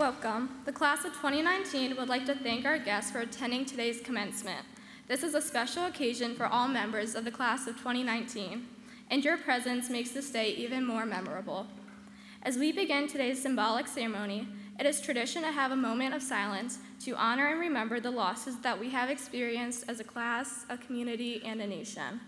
Welcome. The class of 2019 would like to thank our guests for attending today's commencement. This is a special occasion for all members of the class of 2019, and your presence makes this day even more memorable. As we begin today's symbolic ceremony, it is tradition to have a moment of silence to honor and remember the losses that we have experienced as a class, a community, and a nation.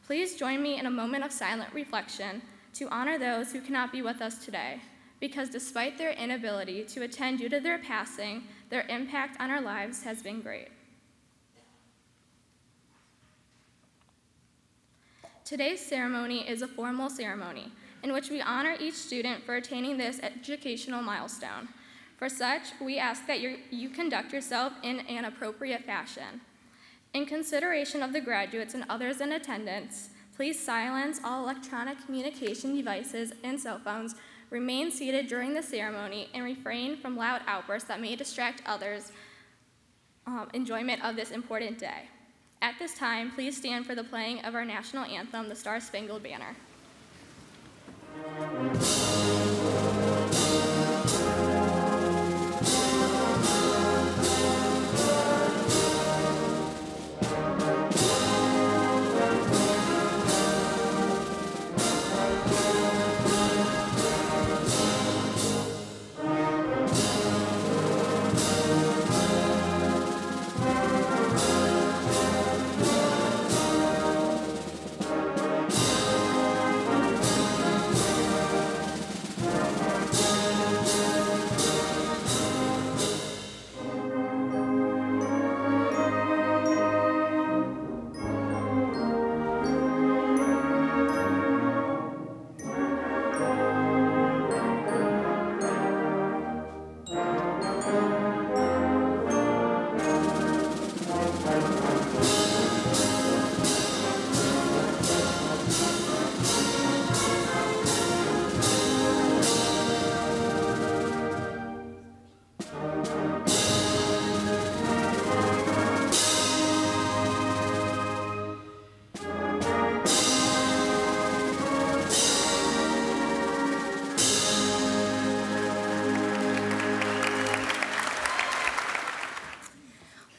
Please join me in a moment of silent reflection to honor those who cannot be with us today, because despite their inability to attend due to their passing, their impact on our lives has been great. Today's ceremony is a formal ceremony in which we honor each student for attaining this educational milestone. For such, we ask that you conduct yourself in an appropriate fashion. In consideration of the graduates and others in attendance, please silence all electronic communication devices and cell phones, remain seated during the ceremony, and refrain from loud outbursts that may distract others' enjoyment of this important day. At this time, please stand for the playing of our national anthem, the Star-Spangled Banner.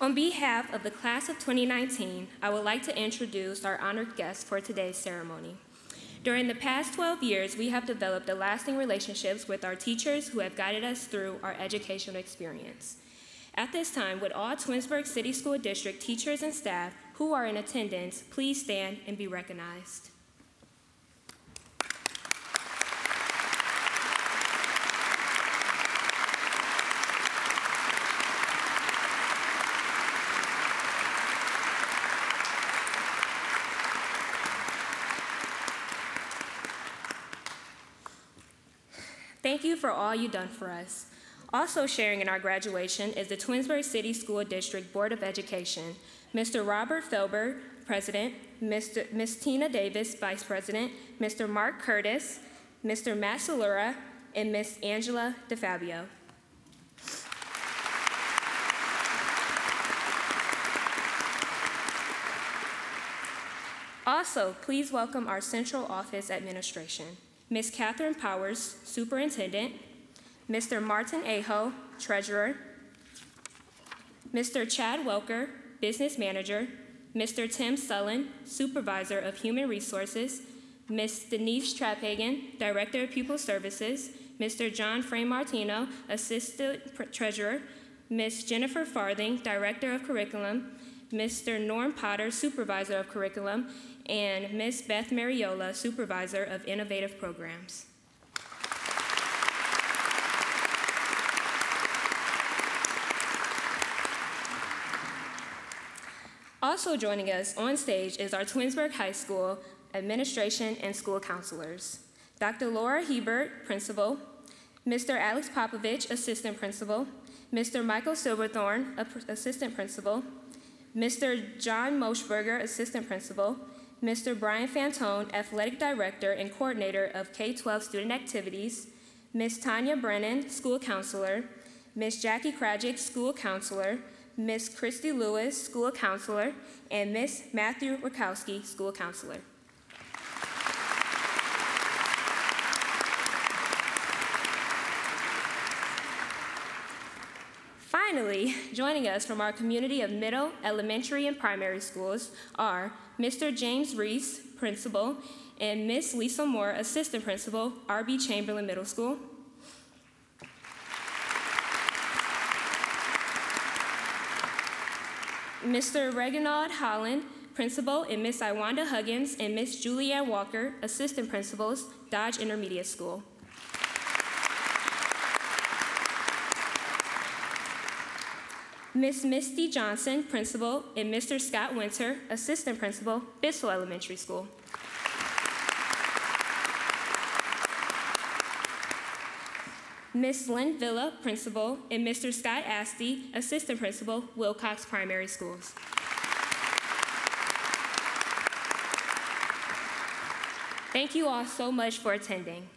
On behalf of the class of 2019, I would like to introduce our honored guests for today's ceremony. During the past 12 years, we have developed lasting relationships with our teachers who have guided us through our educational experience. At this time, would all Twinsburg City School District teachers and staff who are in attendance please stand and be recognized. Thank you for all you've done for us. Also sharing in our graduation is the Twinsburg City School District Board of Education, Mr. Robert Felber, President, Ms. Tina Davis, Vice President, Mr. Mark Curtis, Mr. Matt Salura, and Ms. Angela DeFabio. Also, please welcome our central office administration. Ms. Catherine Powers, Superintendent, Mr. Martin Aho, Treasurer, Mr. Chad Welker, Business Manager, Mr. Tim Sullen, Supervisor of Human Resources, Ms. Denise Traphagen, Director of Pupil Services, Mr. John Frame Martino, Assistant Treasurer, Ms. Jennifer Farthing, Director of Curriculum, Mr. Norm Potter, Supervisor of Curriculum, and Ms. Beth Mariola, Supervisor of Innovative Programs. Also joining us on stage is our Twinsburg High School administration and school counselors. Dr. Laura Hebert, Principal, Mr. Alex Popovich, Assistant Principal, Mr. Michael Silverthorne, Assistant Principal, Mr. John Moschberger, Assistant Principal, Mr. Brian Fantone, Athletic Director and Coordinator of K-12 Student Activities, Ms. Tanya Brennan, School Counselor, Ms. Jackie Krajic, School Counselor, Ms. Christy Lewis, School Counselor, and Ms. Matthew Rakowski, School Counselor. Finally, joining us from our community of middle, elementary, and primary schools are Mr. James Reese, principal, and Miss Lisa Moore, assistant principal, R.B. Chamberlain Middle School. Mr. Reginald Holland, principal, and Miss Iwanda Huggins and Miss Julianne Walker, assistant principals, Dodge Intermediate School. Miss Misty Johnson, principal, and Mr. Scott Winter, assistant principal, Bissell Elementary School. Miss Lynn Villa, principal, and Mr. Scott Asti, assistant principal, Wilcox Primary Schools. Thank you all so much for attending.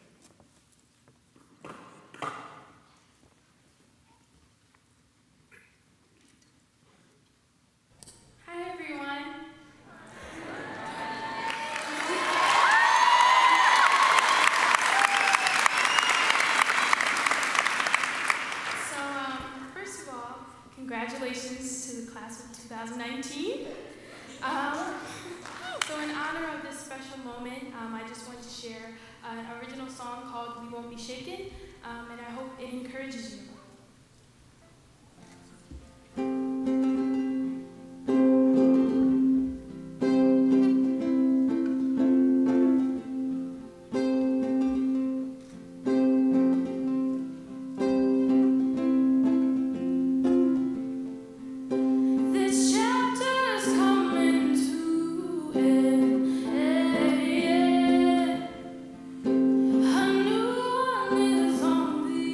Congratulations to the class of 2019. So in honor of this special moment, I just want to share an original song called We Won't Be Shaken, and I hope it encourages you. I knew I was on the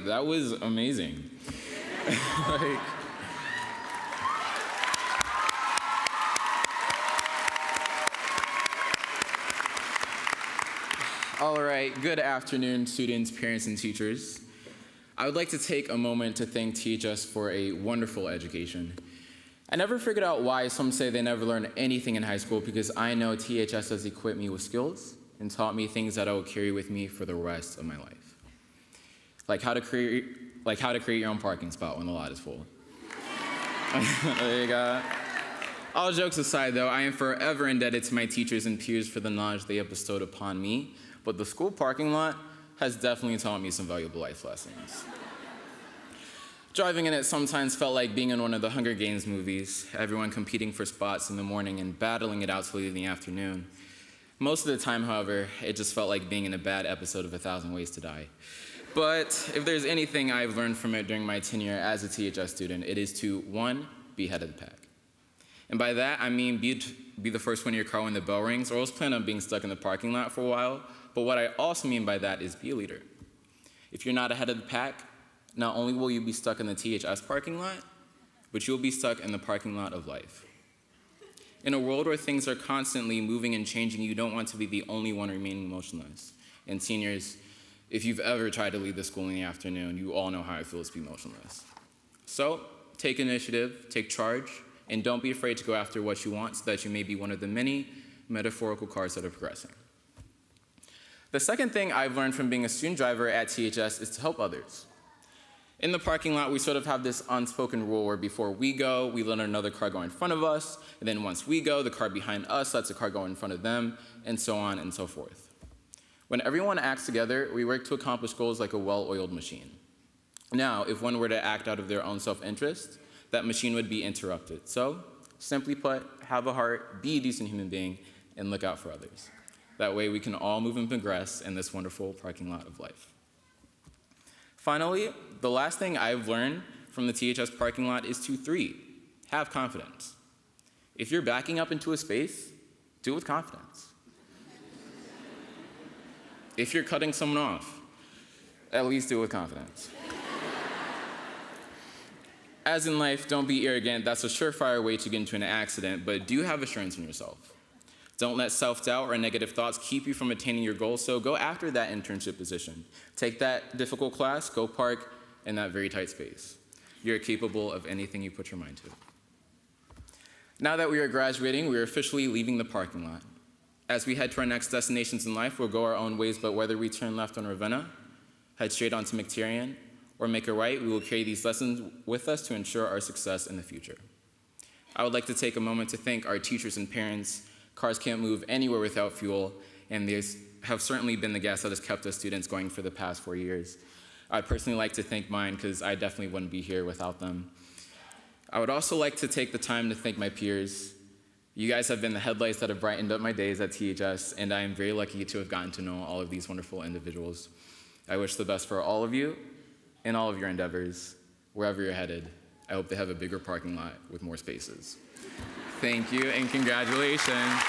that was amazing. Like, all right, good afternoon, students, parents, and teachers. I would like to take a moment to thank THS for a wonderful education. I never figured out why some say they never learned anything in high school, because I know THS has equipped me with skills and taught me things that I will carry with me for the rest of my life. Like how to create your own parking spot when the lot is full. There you go. All jokes aside though, I am forever indebted to my teachers and peers for the knowledge they have bestowed upon me, but the school parking lot has definitely taught me some valuable life lessons. Driving in it sometimes felt like being in one of the Hunger Games movies, everyone competing for spots in the morning and battling it out till late in the afternoon. Most of the time, however, it just felt like being in a bad episode of 1,000 Ways to Die. But if there's anything I've learned from it during my tenure as a THS student, it is to, 1, be head of the pack. And by that, I mean be the first one in your car when the bell rings, or else plan on being stuck in the parking lot for a while. But what I also mean by that is be a leader. If you're not ahead of the pack, not only will you be stuck in the THS parking lot, but you'll be stuck in the parking lot of life. In a world where things are constantly moving and changing, you don't want to be the only one remaining motionless. And seniors, if you've ever tried to lead the school in the afternoon, you all know how it feels to be motionless. So take initiative, take charge, and don't be afraid to go after what you want so that you may be one of the many metaphorical cars that are progressing. The second thing I've learned from being a student driver at THS is to help others. In the parking lot, we sort of have this unspoken rule where before we go, we let another car go in front of us, and then once we go, the car behind us lets the car go in front of them, and so on and so forth. When everyone acts together, we work to accomplish goals like a well-oiled machine. Now, if one were to act out of their own self-interest, that machine would be interrupted. So, simply put, have a heart, be a decent human being, and look out for others. That way we can all move and progress in this wonderful parking lot of life. Finally, the last thing I've learned from the THS parking lot is to 3, have confidence. If you're backing up into a space, do it with confidence. If you're cutting someone off, at least do it with confidence. As in life, don't be arrogant. That's a surefire way to get into an accident, but do have assurance in yourself. Don't let self-doubt or negative thoughts keep you from attaining your goals, so go after that internship position. Take that difficult class, go park in that very tight space. You're capable of anything you put your mind to. Now that we are graduating, we are officially leaving the parking lot. As we head to our next destinations in life, we'll go our own ways, but whether we turn left on Ravenna, head straight onto McTiernan, or make a right, we will carry these lessons with us to ensure our success in the future. I would like to take a moment to thank our teachers and parents. Cars can't move anywhere without fuel, and they have certainly been the gas that has kept us students going for the past 4 years. I'd personally like to thank mine, because I definitely wouldn't be here without them. I would also like to take the time to thank my peers. You guys have been the headlights that have brightened up my days at THS, and I am very lucky to have gotten to know all of these wonderful individuals. I wish the best for all of you and all of your endeavors, wherever you're headed. I hope they have a bigger parking lot with more spaces. Thank you, and congratulations.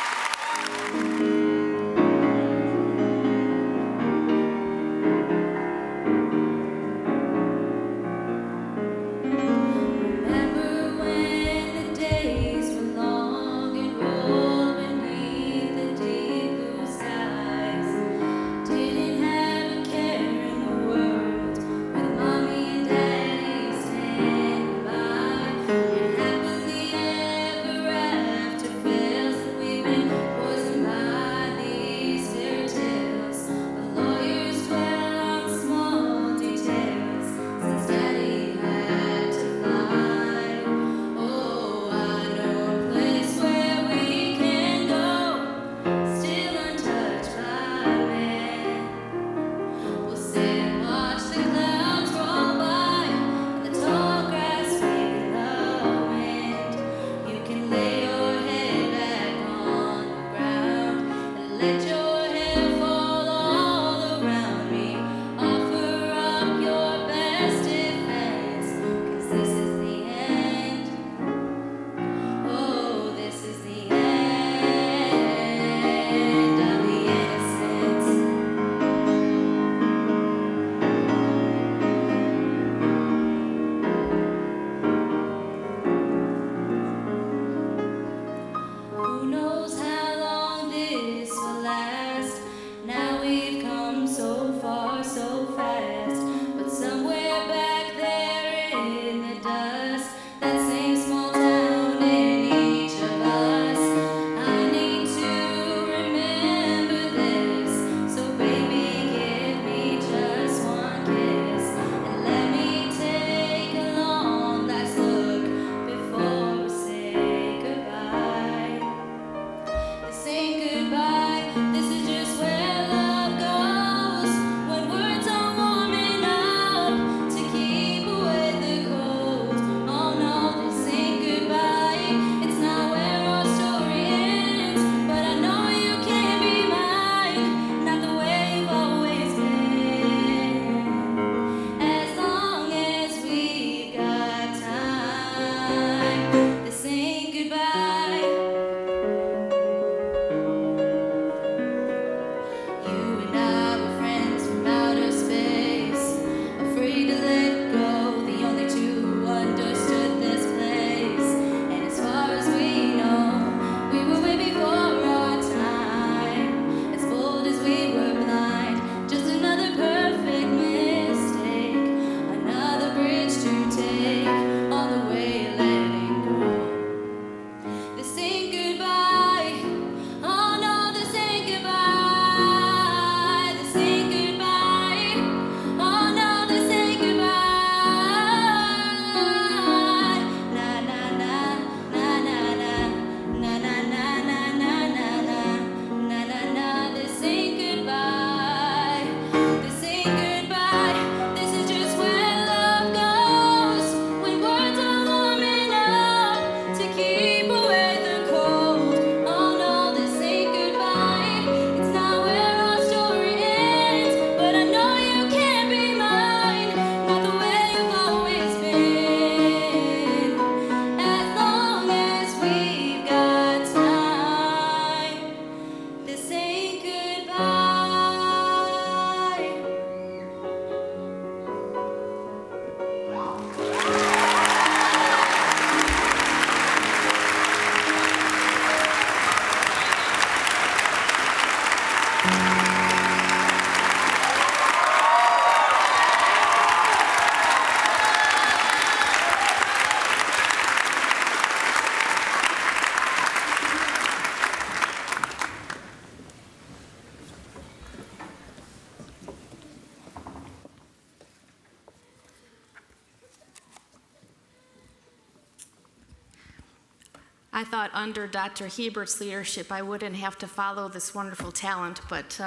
I thought under Dr. Hebert's leadership I wouldn't have to follow this wonderful talent, but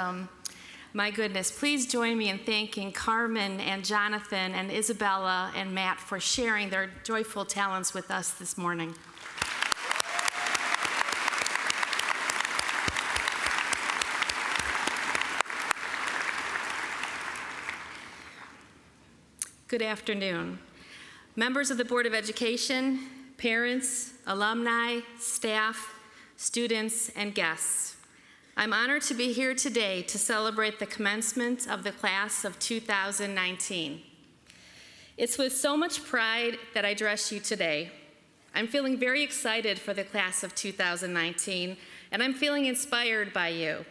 my goodness, please join me in thanking Carmen and Jonathan and Isabella and Matt for sharing their joyful talents with us this morning. Good afternoon. Members of the Board of Education, parents, alumni, staff, students, and guests. I'm honored to be here today to celebrate the commencement of the class of 2019. It's with so much pride that I address you today. I'm feeling very excited for the class of 2019, and I'm feeling inspired by you.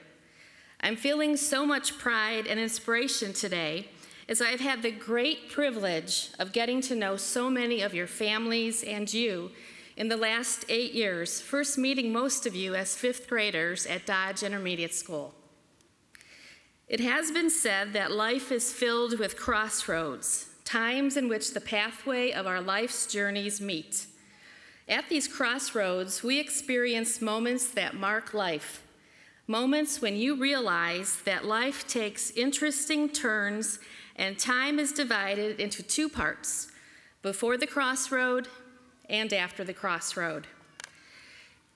I'm feeling so much pride and inspiration today as I've had the great privilege of getting to know so many of your families and you in the last 8 years, first meeting most of you as 5th graders at Dodge Intermediate School. It has been said that life is filled with crossroads, times in which the pathway of our life's journeys meet. At these crossroads, we experience moments that mark life, moments when you realize that life takes interesting turns and time is divided into 2 parts, before the crossroad and after the crossroad.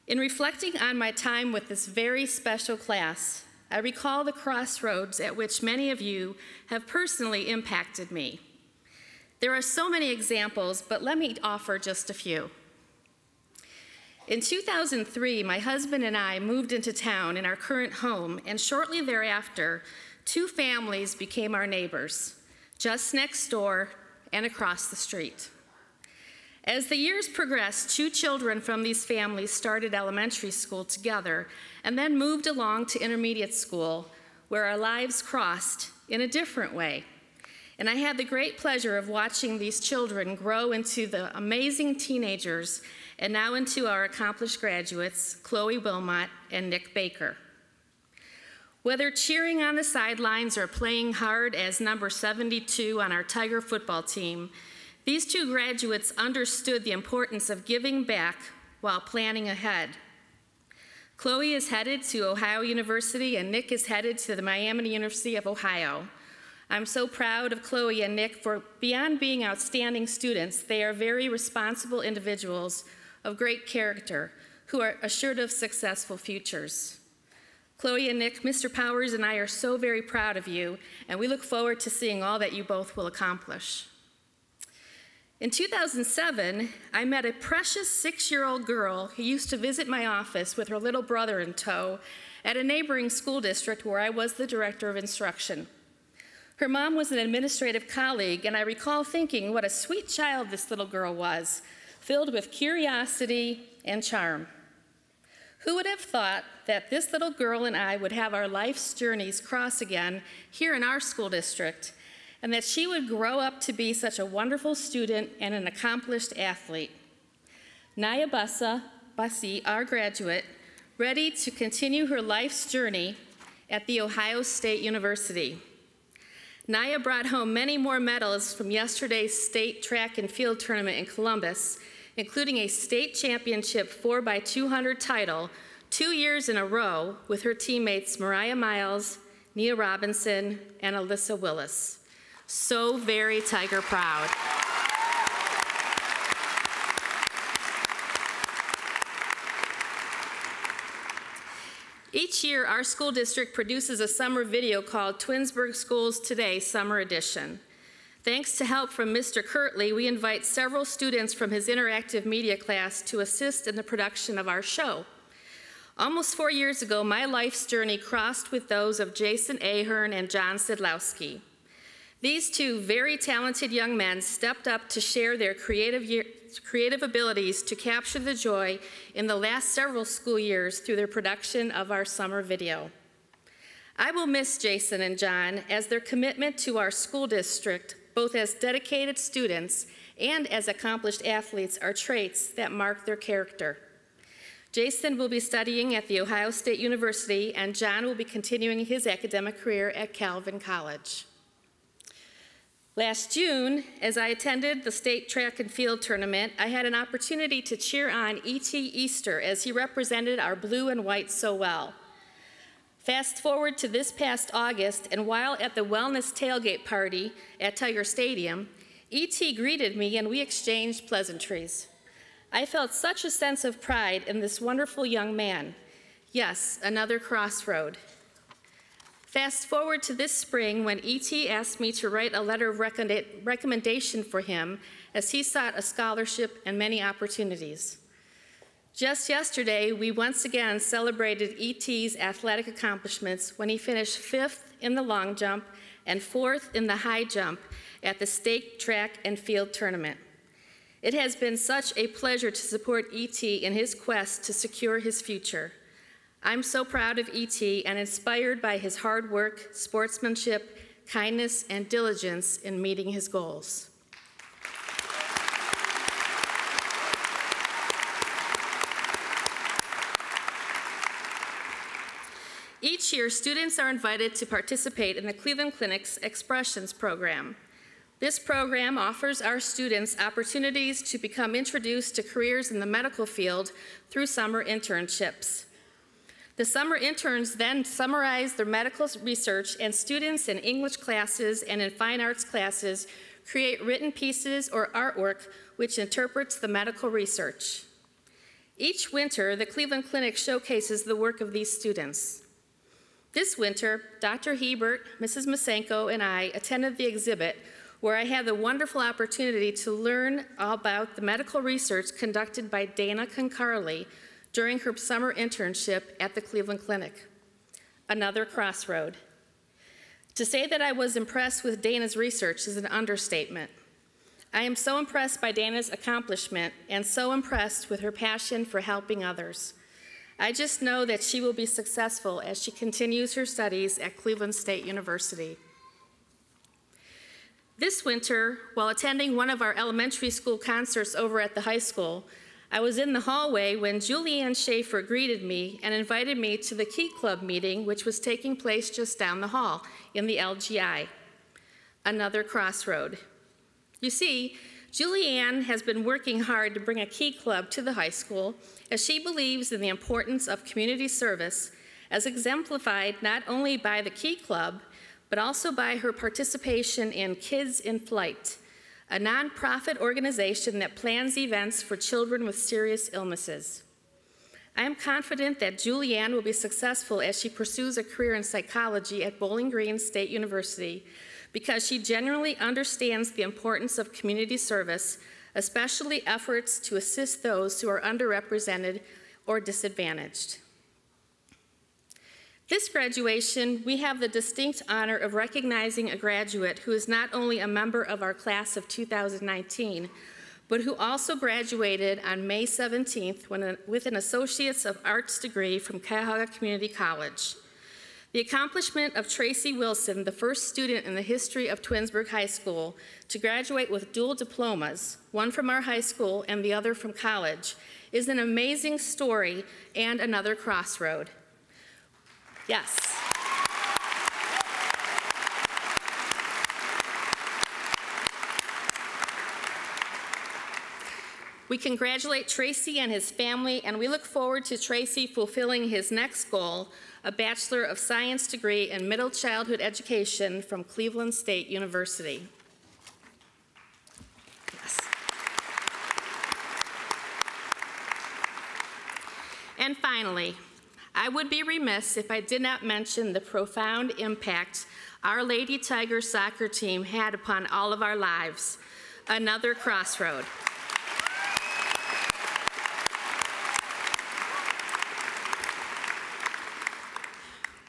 In reflecting on my time with this very special class, I recall the crossroads at which many of you have personally impacted me. There are so many examples, but let me offer just a few. In 2003, my husband and I moved into town in our current home, and shortly thereafter, 2 families became our neighbors, just next door and across the street. As the years progressed, 2 children from these families started elementary school together and then moved along to intermediate school, where our lives crossed in a different way. And I had the great pleasure of watching these children grow into the amazing teenagers and now into our accomplished graduates, Chloe Wilmot and Nick Baker. Whether cheering on the sidelines or playing hard as number 72 on our Tiger football team, these 2 graduates understood the importance of giving back while planning ahead. Chloe is headed to Ohio University and Nick is headed to the Miami University of Ohio. I'm so proud of Chloe and Nick for, beyond being outstanding students, they are very responsible individuals of great character who are assured of successful futures. Chloe and Nick, Mr. Powers and I are so very proud of you, and we look forward to seeing all that you both will accomplish. In 2007, I met a precious 6-year-old girl who used to visit my office with her little brother in tow at a neighboring school district where I was the director of instruction. Her mom was an administrative colleague, and I recall thinking what a sweet child this little girl was, filled with curiosity and charm. Who would have thought that this little girl and I would have our life's journeys cross again here in our school district, and that she would grow up to be such a wonderful student and an accomplished athlete. Naya Basi, our graduate, ready to continue her life's journey at The Ohio State University. Naya brought home many more medals from yesterday's state track and field tournament in Columbus, including a state championship 4x200 title 2 years in a row with her teammates Mariah Miles, Nia Robinson, and Alyssa Willis. So very Tiger proud. Each year, our school district produces a summer video called Twinsburg Schools Today Summer Edition. Thanks to help from Mr. Kirtley, we invite several students from his interactive media class to assist in the production of our show. Almost 4 years ago, my life's journey crossed with those of Jason Ahern and John Sidlowski. These 2 very talented young men stepped up to share their creative abilities to capture the joy in the last several school years through their production of our summer video. I will miss Jason and John, as their commitment to our school district, both as dedicated students and as accomplished athletes, are traits that mark their character. Jason will be studying at The Ohio State University, and John will be continuing his academic career at Calvin College. Last June, as I attended the state track and field tournament, I had an opportunity to cheer on E.T. Easter as he represented our blue and white so well. Fast forward to this past August, and while at the wellness tailgate party at Tiger Stadium, E.T. greeted me and we exchanged pleasantries. I felt such a sense of pride in this wonderful young man. Yes, another crossroad. Fast forward to this spring when E.T. asked me to write a letter of recommendation for him as he sought a scholarship and many opportunities. Just yesterday, we once again celebrated E.T.'s athletic accomplishments when he finished 5th in the long jump and 4th in the high jump at the state track and field tournament. It has been such a pleasure to support E.T. in his quest to secure his future. I'm so proud of E.T. and inspired by his hard work, sportsmanship, kindness, and diligence in meeting his goals. Each year, students are invited to participate in the Cleveland Clinic's Expressions program. This program offers our students opportunities to become introduced to careers in the medical field through summer internships. The summer interns then summarize their medical research, and students in English classes and in fine arts classes create written pieces or artwork which interprets the medical research. Each winter, the Cleveland Clinic showcases the work of these students. This winter, Dr. Hebert, Mrs. Masenko, and I attended the exhibit where I had the wonderful opportunity to learn about the medical research conducted by Dana Concarly during her summer internship at the Cleveland Clinic. Another crossroad. To say that I was impressed with Dana's research is an understatement. I am so impressed by Dana's accomplishment and so impressed with her passion for helping others. I just know that she will be successful as she continues her studies at Cleveland State University. This winter, while attending one of our elementary school concerts over at the high school, I was in the hallway when Julianne Schaefer greeted me and invited me to the Key Club meeting, which was taking place just down the hall in the LGI. Another crossroad. You see, Julianne has been working hard to bring a Key Club to the high school as she believes in the importance of community service, as exemplified not only by the Key Club, but also by her participation in Kids in Flight, a nonprofit organization that plans events for children with serious illnesses. I am confident that Julianne will be successful as she pursues a career in psychology at Bowling Green State University because she genuinely understands the importance of community service, especially efforts to assist those who are underrepresented or disadvantaged. This graduation, we have the distinct honor of recognizing a graduate who is not only a member of our class of 2019, but who also graduated on May 17th with an Associates of Arts degree from Cuyahoga Community College. The accomplishment of Tracy Wilson, the first student in the history of Twinsburg High School to graduate with dual diplomas, one from our high school and the other from college, is an amazing story and another crossroad. Yes. We congratulate Tracy and his family, and we look forward to Tracy fulfilling his next goal, a Bachelor of Science degree in Middle Childhood Education from Cleveland State University. Yes. And finally, I would be remiss if I did not mention the profound impact our Lady Tigers soccer team had upon all of our lives. Another crossroad.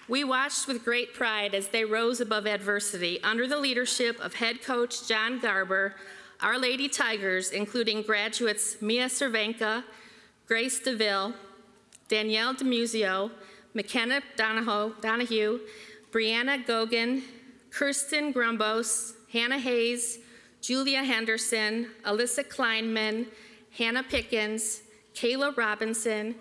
We watched with great pride as they rose above adversity under the leadership of head coach John Garber. Our Lady Tigers, including graduates Mia Cervenka, Grace DeVille, Danielle DeMuzio, McKenna Donahue, Brianna Gogan, Kirsten Grumbos, Hannah Hayes, Julia Henderson, Alyssa Kleinman, Hannah Pickens, Kayla Robinson,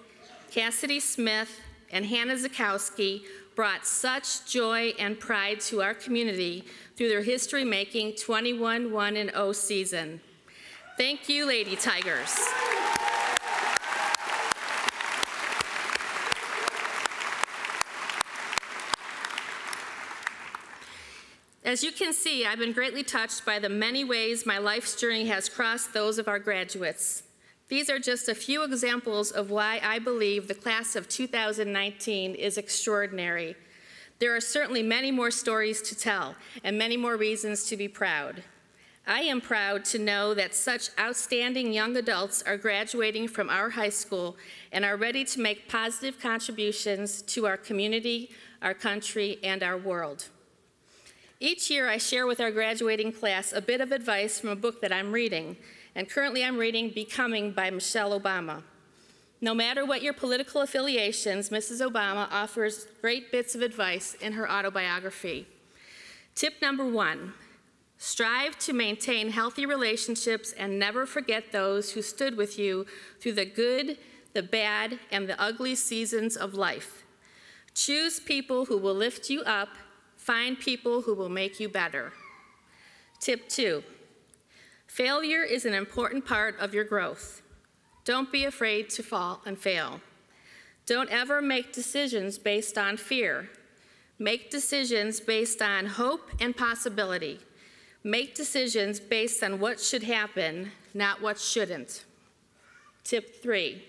Cassidy Smith, and Hannah Zakowski brought such joy and pride to our community through their history-making 21-1-0 season. Thank you, Lady Tigers. As you can see, I've been greatly touched by the many ways my life's journey has crossed those of our graduates. These are just a few examples of why I believe the class of 2019 is extraordinary. There are certainly many more stories to tell and many more reasons to be proud. I am proud to know that such outstanding young adults are graduating from our high school and are ready to make positive contributions to our community, our country, and our world. Each year I share with our graduating class a bit of advice from a book that I'm reading, and currently I'm reading Becoming by Michelle Obama. No matter what your political affiliations, Mrs. Obama offers great bits of advice in her autobiography. Tip number 1, strive to maintain healthy relationships and never forget those who stood with you through the good, the bad, and the ugly seasons of life. Choose people who will lift you up. Find people who will make you better. Tip 2, failure is an important part of your growth. Don't be afraid to fall and fail. Don't ever make decisions based on fear. Make decisions based on hope and possibility. Make decisions based on what should happen, not what shouldn't. Tip 3,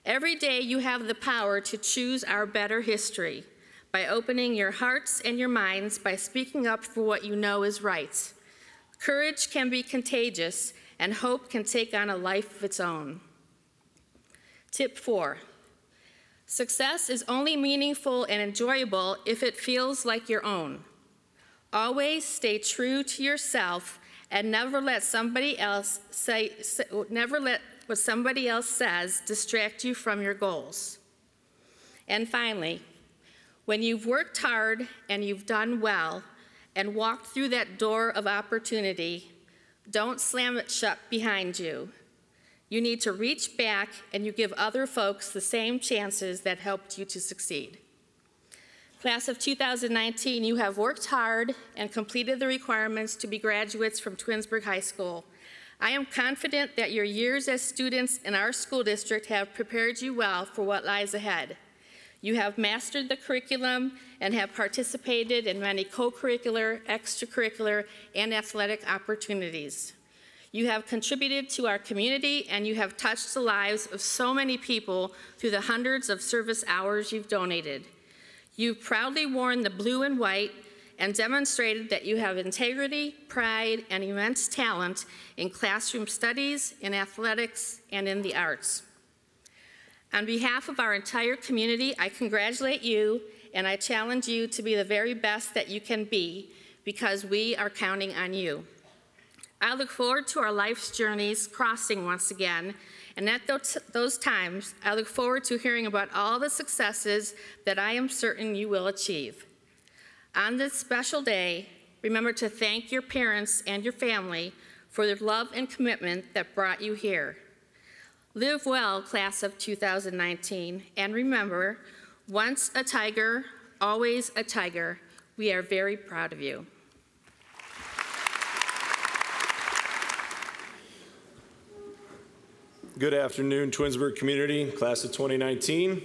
every day you have the power to choose our better history by opening your hearts and your minds by speaking up for what you know is right. Courage can be contagious, and hope can take on a life of its own. Tip 4, success is only meaningful and enjoyable if it feels like your own. Always stay true to yourself and never let never let what somebody else says distract you from your goals. And finally, when you've worked hard and you've done well and walked through that door of opportunity, don't slam it shut behind you. You need to reach back and you give other folks the same chances that helped you to succeed. Class of 2019, you have worked hard and completed the requirements to be graduates from Twinsburg High School. I am confident that your years as students in our school district have prepared you well for what lies ahead. You have mastered the curriculum and have participated in many co-curricular, extracurricular, and athletic opportunities. You have contributed to our community and you have touched the lives of so many people through the hundreds of service hours you've donated. You've proudly worn the blue and white and demonstrated that you have integrity, pride, and immense talent in classroom studies, in athletics, and in the arts. On behalf of our entire community, I congratulate you and I challenge you to be the very best that you can be because we are counting on you. I look forward to our life's journeys crossing once again, and at those times, I look forward to hearing about all the successes that I am certain you will achieve. On this special day, remember to thank your parents and your family for their love and commitment that brought you here. Live well, class of 2019, and remember, once a tiger, always a tiger. We are very proud of you. Good afternoon, Twinsburg community, class of 2019.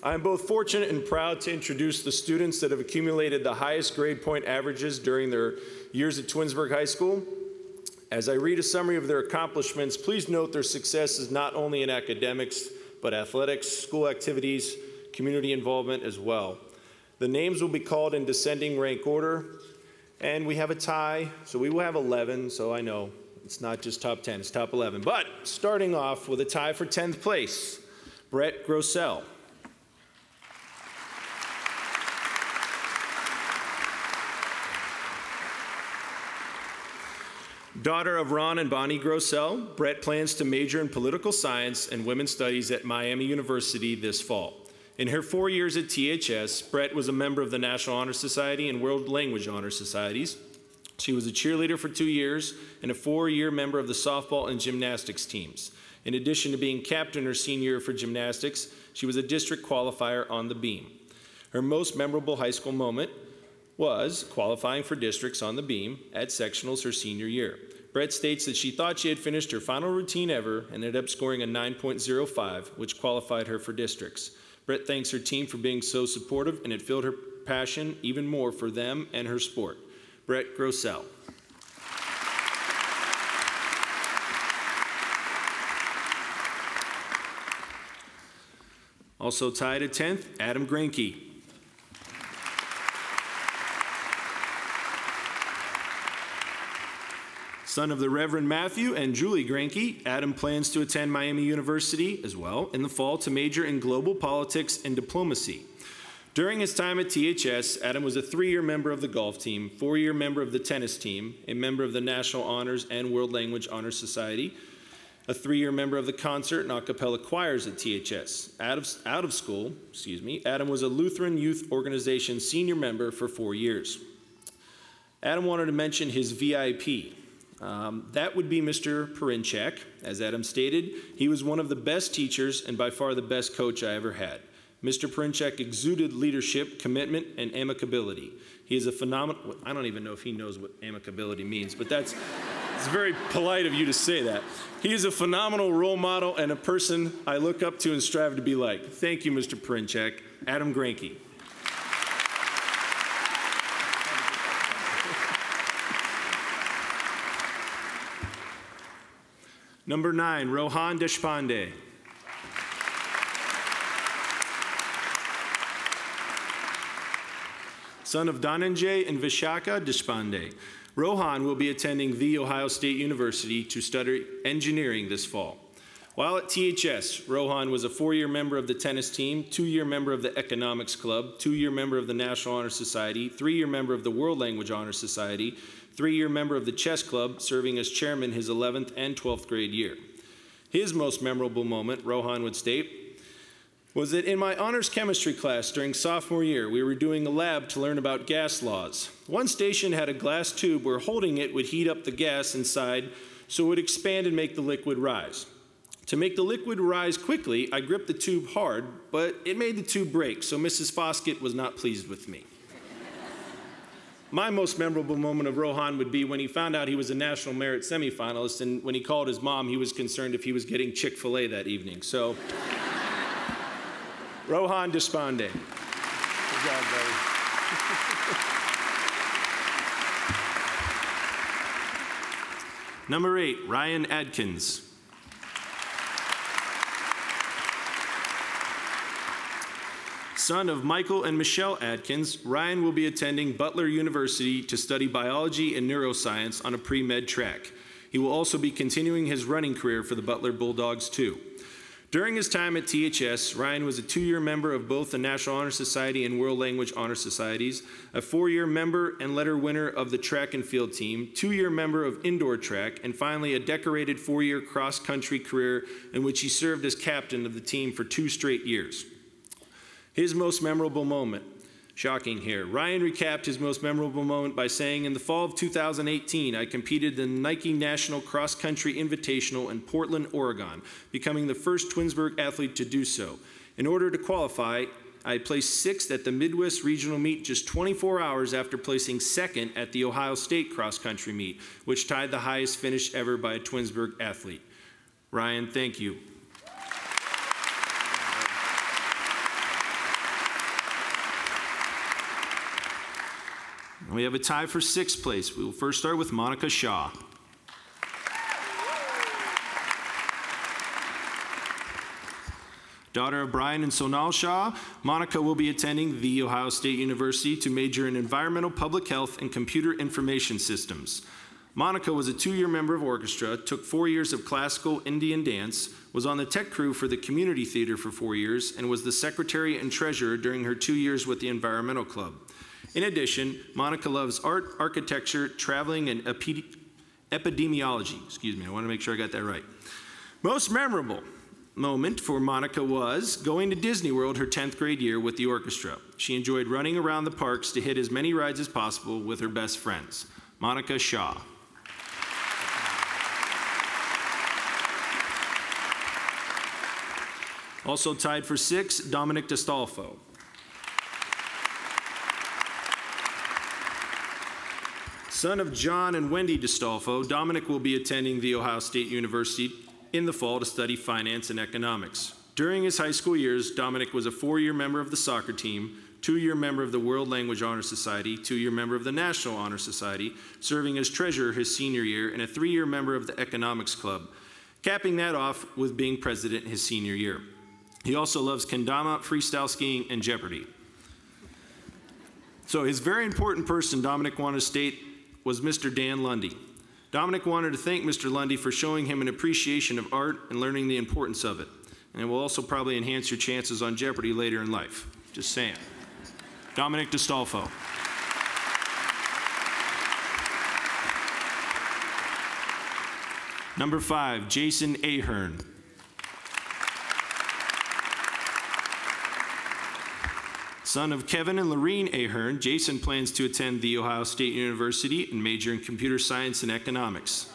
I am both fortunate and proud to introduce the students that have accumulated the highest grade point averages during their years at Twinsburg High School. As I read a summary of their accomplishments, please note their success is not only in academics, but athletics, school activities, community involvement as well. The names will be called in descending rank order, and we have a tie, so we will have 11, so I know it's not just top 10, it's top 11. But starting off with a tie for 10th place, Brett Gracel. Daughter of Ron and Bonnie Gracel, Brett plans to major in political science and women's studies at Miami University this fall. In her 4 years at THS, Brett was a member of the National Honor Society and World Language Honor Societies. She was a cheerleader for 2 years and a 4-year member of the softball and gymnastics teams. In addition to being captain her senior year for gymnastics, she was a district qualifier on the beam. Her most memorable high school moment was qualifying for districts on the beam at sectionals her senior year. Brett states that she thought she had finished her final routine ever and ended up scoring a 9.05, which qualified her for districts. Brett thanks her team for being so supportive, and it filled her passion even more for them and her sport. Brett Gracel. Also tied at 10th, Adam Granke. Son of the Reverend Matthew and Julie Granke, Adam plans to attend Miami University as well in the fall to major in global politics and diplomacy. During his time at THS, Adam was a 3-year member of the golf team, 4-year member of the tennis team, a member of the National Honors and World Language Honor Society, a 3-year member of the concert and a cappella choirs at THS. Out of school, Adam was a Lutheran Youth Organization senior member for 4 years. Adam wanted to mention his VIP. That would be Mr. Perinchek. As Adam stated, he was one of the best teachers and by far the best coach I ever had. Mr. Perinchek exuded leadership, commitment, and amicability. He is a phenomenal, I don't even know if he knows what amicability means, but it's very polite of you to say that. He is a phenomenal role model and a person I look up to and strive to be like. Thank you, Mr. Perinchek. Adam Granke. Number 9, Rohan Deshpande. Son of Dhananjay and Vishaka Deshpande. Rohan will be attending The Ohio State University to study engineering this fall. While at THS, Rohan was a 4-year member of the tennis team, 2-year member of the economics club, 2-year member of the National Honor Society, 3-year member of the World Language Honor Society, 3-year member of the chess club, serving as chairman his 11th and 12th grade year. His most memorable moment, Rohan would state, was that in my honors chemistry class during sophomore year, we were doing a lab to learn about gas laws. One station had a glass tube where holding it would heat up the gas inside so it would expand and make the liquid rise. To make the liquid rise quickly, I gripped the tube hard, but it made the tube break, so Mrs. Foskett was not pleased with me. My most memorable moment of Rohan would be when he found out he was a national merit semifinalist, and when he called his mom, he was concerned if he was getting Chick-fil-A that evening. So, Rohan Deshpande. Good job, buddy. Number 8, Ryan Adkins. Son of Michael and Michelle Adkins, Ryan will be attending Butler University to study biology and neuroscience on a pre-med track. He will also be continuing his running career for the Butler Bulldogs too. During his time at THS, Ryan was a 2-year member of both the National Honor Society and World Language Honor Societies, a 4-year member and letter winner of the track and field team, 2-year member of indoor track, and finally a decorated 4-year cross-country career in which he served as captain of the team for 2 straight years. His most memorable moment, shocking here. Ryan recapped his most memorable moment by saying, in the fall of 2018, I competed in the Nike National Cross Country Invitational in Portland, Oregon, becoming the first Twinsburg athlete to do so. In order to qualify, I placed 6th at the Midwest Regional Meet just 24 hours after placing 2nd at the Ohio State Cross Country Meet, which tied the highest finish ever by a Twinsburg athlete. Ryan, thank you. We have a tie for 6th place. We will first start with Monica Shaw. Daughter of Brian and Sonal Shaw, Monica will be attending The Ohio State University to major in environmental public health and computer information systems. Monica was a 2-year member of orchestra, took 4 years of classical Indian dance, was on the tech crew for the community theater for 4 years, and was the secretary and treasurer during her 2 years with the environmental club. In addition, Monica loves art, architecture, traveling, and epidemiology. I want to make sure I got that right. Most memorable moment for Monica was going to Disney World her 10th grade year with the orchestra. She enjoyed running around the parks to hit as many rides as possible with her best friends. Monica Shaw. Also tied for 6, Dominic DeStolfo. Son of John and Wendy Destolfo, Dominic will be attending The Ohio State University in the fall to study finance and economics. During his high school years, Dominic was a 4-year member of the soccer team, 2-year member of the World Language Honor Society, 2-year member of the National Honor Society, serving as treasurer his senior year, and a 3-year member of the Economics Club, capping that off with being president his senior year. He also loves kendama, freestyle skiing, and Jeopardy. So his very important person Dominic wanted to state was Mr. Dan Lundy. Dominic wanted to thank Mr. Lundy for showing him an appreciation of art and learning the importance of it. And it will also probably enhance your chances on Jeopardy later in life. Just saying. Dominic Destolfo. Number 5, Jason Ahern. Son of Kevin and Lorene Ahern, Jason plans to attend The Ohio State University and major in computer science and economics.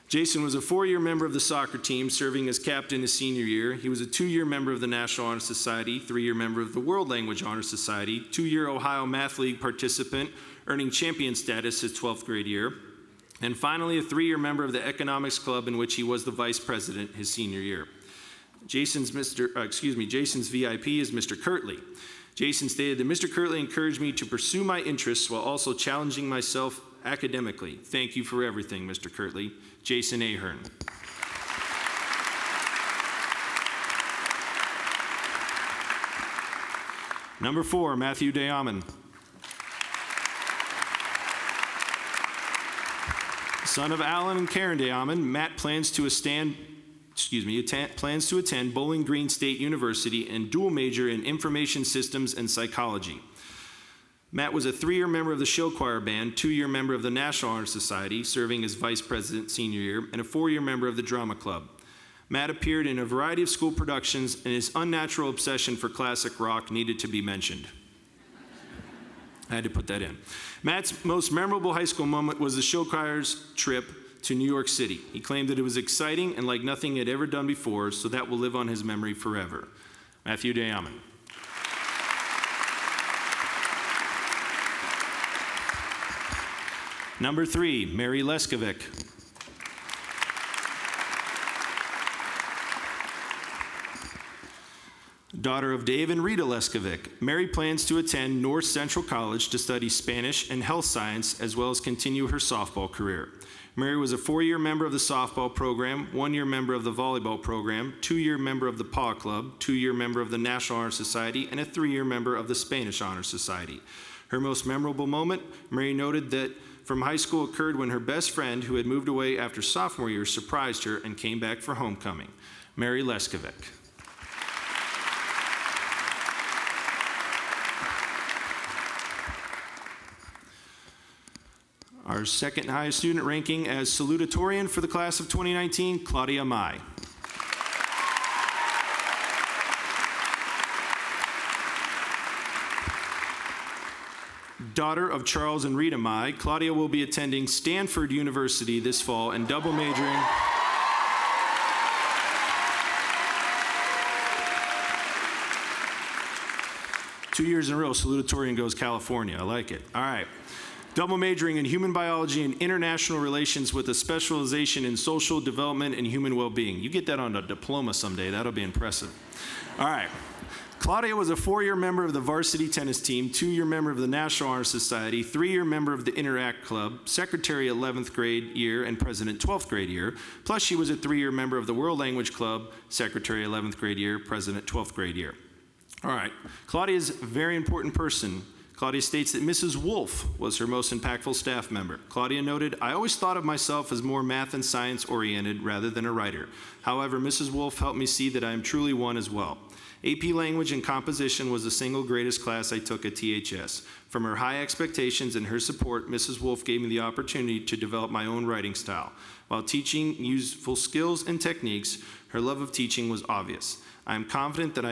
Jason was a 4-year member of the soccer team, serving as captain his senior year. He was a 2-year member of the National Honor Society, 3-year member of the World Language Honor Society, 2-year Ohio Math League participant, earning champion status his 12th grade year, and finally a 3-year member of the Economics Club, in which he was the vice president his senior year. Jason's VIP is Mr. Kirtley. Jason stated that Mr. Kirtley encouraged me to pursue my interests while also challenging myself academically. Thank you for everything, Mr. Kirtley. Jason Ahern. Number 4, Matthew Diamond. Son of Alan and Karen Diamond, Matt plans to attend Bowling Green State University and dual major in information systems and psychology. Matt was a 3-year member of the show choir band, 2-year member of the National Honor Society, serving as vice president senior year, and a 4-year member of the drama club. Matt appeared in a variety of school productions, and his unnatural obsession for classic rock needed to be mentioned. I had to put that in. Matt's most memorable high school moment was the show choir's trip to New York City. He claimed that it was exciting and like nothing he had ever done before, so that will live on his memory forever. Matthew Diamond. Number 3, Mary Les Kovac. Daughter of Dave and Rita Les Kovac, Mary plans to attend North Central College to study Spanish and health science, as well as continue her softball career. Mary was a 4-year member of the softball program, 1-year member of the volleyball program, 2-year member of the PAW Club, 2-year member of the National Honor Society, and a 3-year member of the Spanish Honor Society. Her most memorable moment, Mary noted that from high school occurred when her best friend, who had moved away after sophomore year, surprised her and came back for homecoming. Mary Les Kovac. Our second highest student ranking as salutatorian for the class of 2019, Claudia Mai. Daughter of Charles and Rita Mai, Claudia will be attending Stanford University this fall and double majoring. Two years in a row, salutatorian goes California. I like it. All right. Double majoring in human biology and international relations with a specialization in social development and human well-being. You get that on a diploma someday. That'll be impressive. All right. Claudia was a 4-year member of the varsity tennis team, 2-year member of the National Honor Society, 3-year member of the Interact Club, secretary 11th grade year and president 12th grade year, plus she was a 3-year member of the World Language Club, secretary 11th grade year, president 12th grade year. All right. Claudia's a very important person. Claudia states that Mrs. Wolf was her most impactful staff member. Claudia noted, "I always thought of myself as more math and science oriented rather than a writer. However, Mrs. Wolf helped me see that I am truly one as well. AP Language and Composition was the single greatest class I took at THS. From her high expectations and her support, Mrs. Wolf gave me the opportunity to develop my own writing style. While teaching useful skills and techniques, her love of teaching was obvious. I am confident that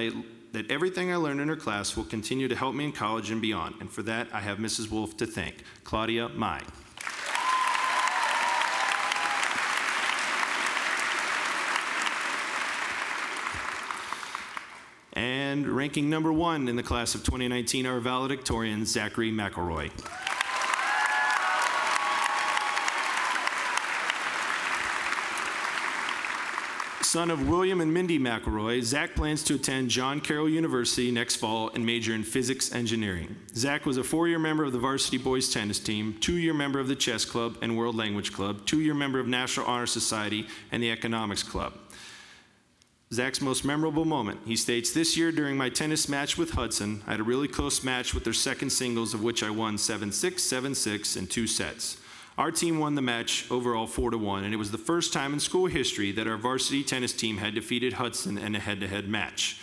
everything I learned in her class will continue to help me in college and beyond, and for that I have Mrs. Wolf to thank. Claudia Mai." And ranking number 1 in the class of 2019, our valedictorian, Zachary McElroy. Son of William and Mindy McElroy, Zach plans to attend John Carroll University next fall and major in physics engineering. Zach was a 4-year member of the varsity boys tennis team, 2-year member of the chess club and world language club, 2-year member of National Honor Society and the economics club. Zach's most memorable moment, he states, "This year during my tennis match with Hudson, I had a really close match with their second singles, of which I won 7-6, 7-6 in 2 sets. Our team won the match overall 4-1, and it was the first time in school history that our varsity tennis team had defeated Hudson in a head-to-head match."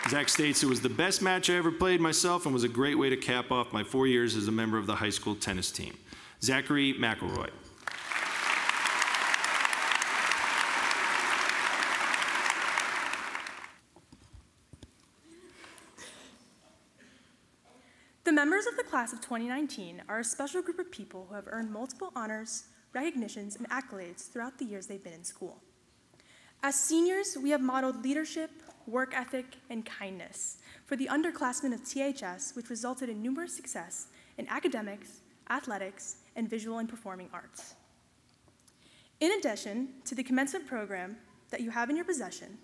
Zach states, "It was the best match I ever played myself and was a great way to cap off my 4 years as a member of the high school tennis team." Zachary McElroy. The members of the class of 2019 are a special group of people who have earned multiple honors, recognitions, and accolades throughout the years they've been in school. As seniors, we have modeled leadership, work ethic, and kindness for the underclassmen of THS, which resulted in numerous success in academics, athletics, and visual and performing arts. In addition to the commencement program that you have in your possession,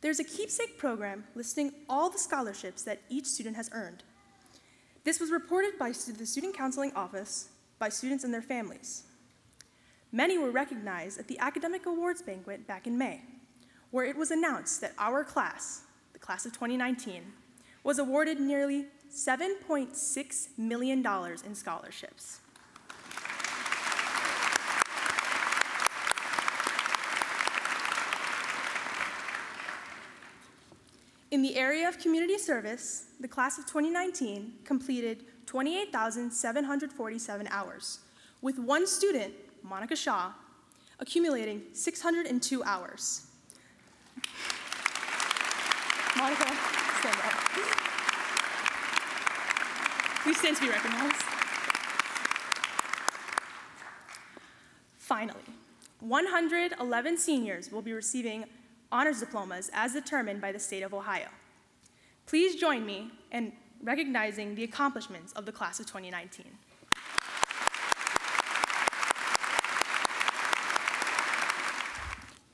there's a keepsake program listing all the scholarships that each student has earned. This was reported by the Student Counseling Office by students and their families. Many were recognized at the Academic Awards Banquet back in May, where it was announced that our class, the class of 2019, was awarded nearly $7.6 million in scholarships. In the area of community service, the class of 2019 completed 28,747 hours, with one student, Monica Shaw, accumulating 602 hours. Monica, stand up. Please stand to be recognized. Finally, 111 seniors will be receiving honors diplomas as determined by the state of Ohio. Please join me in recognizing the accomplishments of the class of 2019.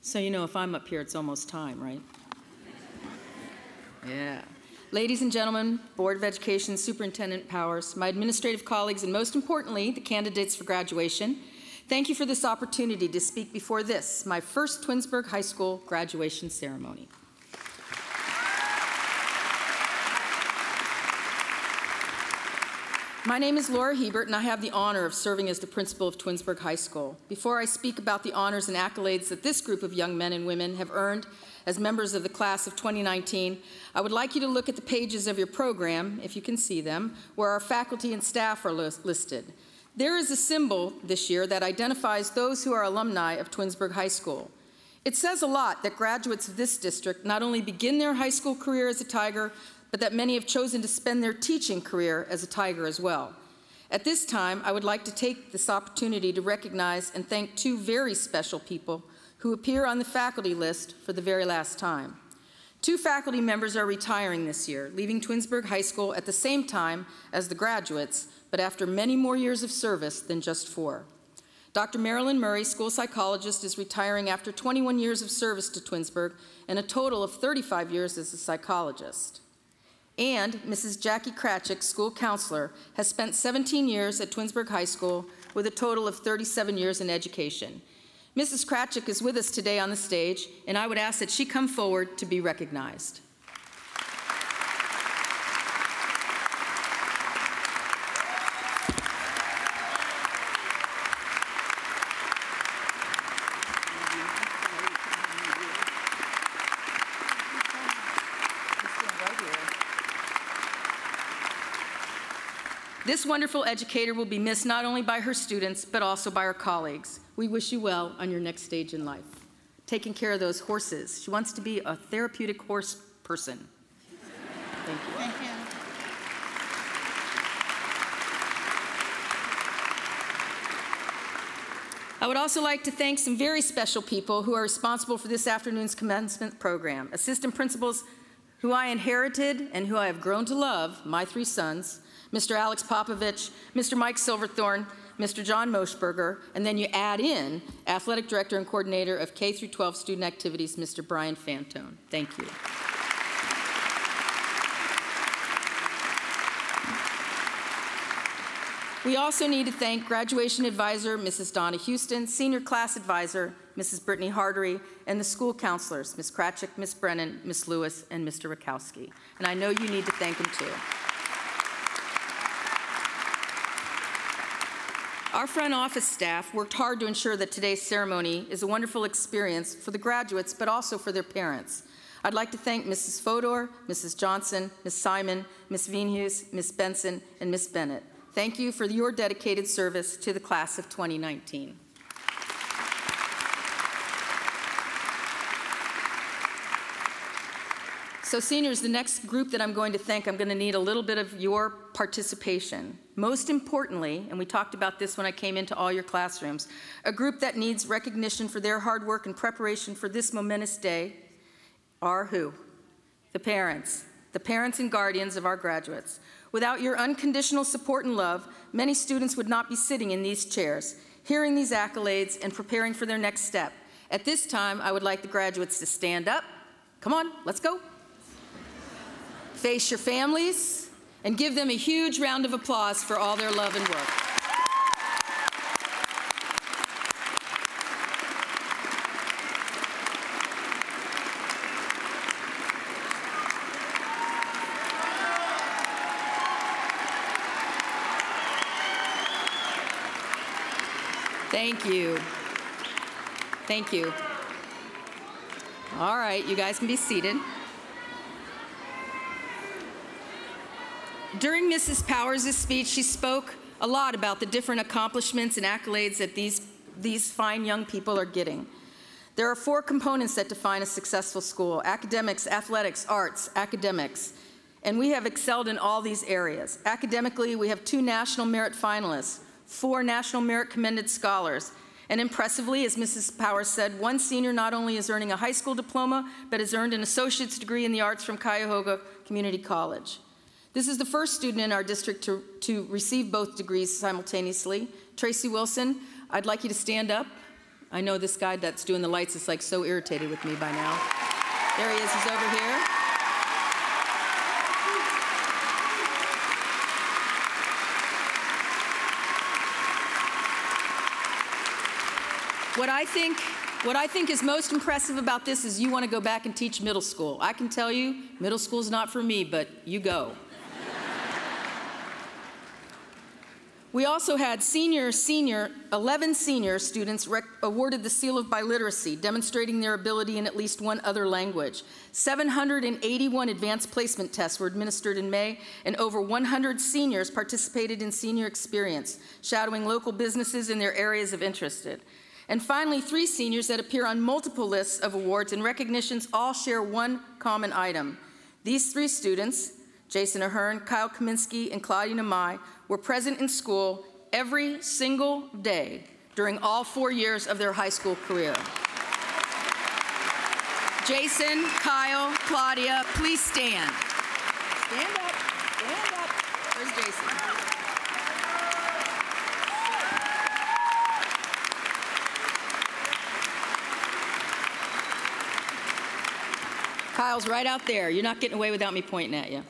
So you know, if I'm up here, it's almost time, right? Yeah. Ladies and gentlemen, Board of Education Superintendent Powers, my administrative colleagues, and most importantly, the candidates for graduation, thank you for this opportunity to speak before this, my first Twinsburg High School graduation ceremony. My name is Laura Hebert, and I have the honor of serving as the principal of Twinsburg High School. Before I speak about the honors and accolades that this group of young men and women have earned as members of the class of 2019, I would like you to look at the pages of your program, if you can see them, where our faculty and staff are listed. There is a symbol this year that identifies those who are alumni of Twinsburg High School. It says a lot that graduates of this district not only begin their high school career as a Tiger, but that many have chosen to spend their teaching career as a Tiger as well. At this time, I would like to take this opportunity to recognize and thank 2 very special people who appear on the faculty list for the very last time. 2 faculty members are retiring this year, leaving Twinsburg High School at the same time as the graduates, but after many more years of service than just 4. Dr. Marilyn Murray, school psychologist, is retiring after 21 years of service to Twinsburg and a total of 35 years as a psychologist. And Mrs. Jackie Kratchik, school counselor, has spent 17 years at Twinsburg High School with a total of 37 years in education. Mrs. Kratchik is with us today on the stage, and I would ask that she come forward to be recognized. This wonderful educator will be missed not only by her students, but also by her colleagues. We wish you well on your next stage in life. Taking care of those horses. She wants to be a therapeutic horse person. Thank you. Thank you. I would also like to thank some very special people who are responsible for this afternoon's commencement program. Assistant principals who I inherited and who I have grown to love, my 3 sons, Mr. Alex Popovich, Mr. Mike Silverthorne, Mr. John Moschberger, and then you add in Athletic Director and Coordinator of K through 12 Student Activities, Mr. Brian Fantone. Thank you. We also need to thank Graduation Advisor, Mrs. Donna Houston, Senior Class Advisor, Mrs. Brittany Hardery, and the school counselors, Ms. Kratchik, Ms. Brennan, Ms. Lewis, and Mr. Rakowski. And I know you need to thank them too. Our front office staff worked hard to ensure that today's ceremony is a wonderful experience for the graduates, but also for their parents. I'd like to thank Mrs. Fodor, Mrs. Johnson, Ms. Simon, Ms. Vienhus, Ms. Benson, and Ms. Bennett. Thank you for your dedicated service to the class of 2019. So seniors, the next group that I'm going to thank, I'm going to need a little bit of your participation. Most importantly, and we talked about this when I came into all your classrooms, a group that needs recognition for their hard work and preparation for this momentous day are who? The parents and guardians of our graduates. Without your unconditional support and love, many students would not be sitting in these chairs, hearing these accolades and preparing for their next step. At this time, I would like the graduates to stand up. Come on, let's go. Face your families and give them a huge round of applause for all their love and work. Thank you. Thank you. All right, you guys can be seated. During Mrs. Powers' speech, she spoke a lot about the different accomplishments and accolades that these fine young people are getting. There are 4 components that define a successful school: academics, athletics, arts, academics. And we have excelled in all these areas. Academically, we have 2 National Merit finalists, 4 National Merit Commended Scholars, and impressively, as Mrs. Powers said, 1 senior not only is earning a high school diploma, but has earned an associate's degree in the arts from Cuyahoga Community College. This is the first student in our district to receive both degrees simultaneously. Tracy Wilson, I'd like you to stand up. I know this guy that's doing the lights is like so irritated with me by now. There he is, he's over here. What I think is most impressive about this is you want to go back and teach middle school. I can tell you, middle school's not for me, but you go. We also had 11 senior students awarded the Seal of Biliteracy, demonstrating their ability in at least 1 other language. 781 advanced placement tests were administered in May, and over 100 seniors participated in senior experience, shadowing local businesses in their areas of interest. And finally, 3 seniors that appear on multiple lists of awards and recognitions all share 1 common item. These 3 students, Jason Ahern, Kyle Kaminsky, and Claudia Namai, were present in school every single day during all 4 years of their high school career. Jason, Kyle, Claudia, please stand. Stand up, stand up. Where's Jason? Kyle's right out there. You're not getting away without me pointing at you.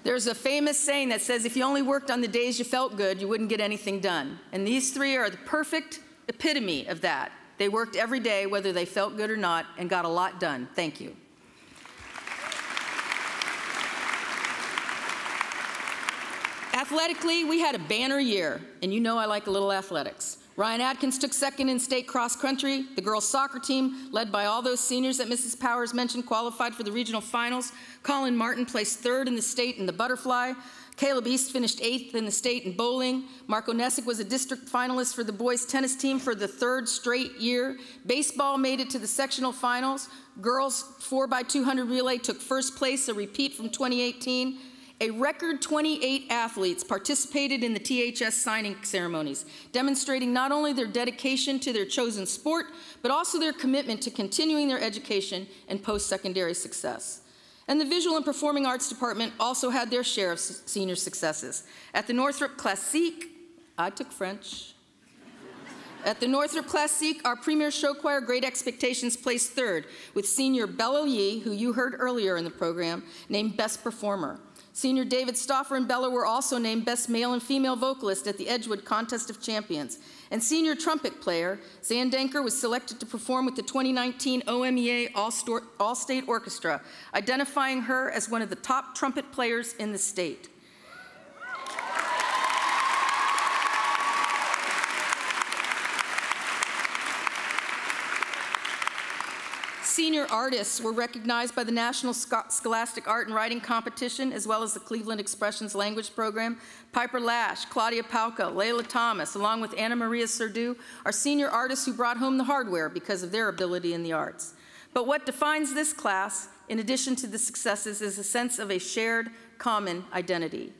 There's a famous saying that says if you only worked on the days you felt good, you wouldn't get anything done. And these 3 are the perfect epitome of that. They worked every day, whether they felt good or not, and got a lot done. Thank you. Athletically, we had a banner year, and you know I like a little athletics. Ryan Adkins took 2nd in state cross country. The girls' soccer team, led by all those seniors that Mrs. Powers mentioned, qualified for the regional finals. Colin Martin placed 3rd in the state in the butterfly. Caleb East finished 8th in the state in bowling. Marco Nessick was a district finalist for the boys' tennis team for the 3rd straight year. Baseball made it to the sectional finals. Girls' 4x200 relay took 1st place, a repeat from 2018. A record 28 athletes participated in the THS signing ceremonies, demonstrating not only their dedication to their chosen sport, but also their commitment to continuing their education and post-secondary success. And the Visual and Performing Arts Department also had their share of senior successes. At the Northrop Classique, I took French. At the Northrop Classique, our premier show choir, Great Expectations, placed third, with senior Bella Yee, who you heard earlier in the program, named Best Performer. Senior David Stauffer and Bella were also named Best Male and Female Vocalist at the Edgewood Contest of Champions. And senior trumpet player, Zan Denker, was selected to perform with the 2019 OMEA All-State Orchestra, identifying her as one of the top trumpet players in the state. Senior artists were recognized by the National Scholastic Art and Writing Competition, as well as the Cleveland Expressions Language Program. Piper Lash, Claudia Palco, Layla Thomas, along with Anna Maria Serdou, are senior artists who brought home the hardware because of their ability in the arts. But what defines this class, in addition to the successes, is a sense of a shared, common identity.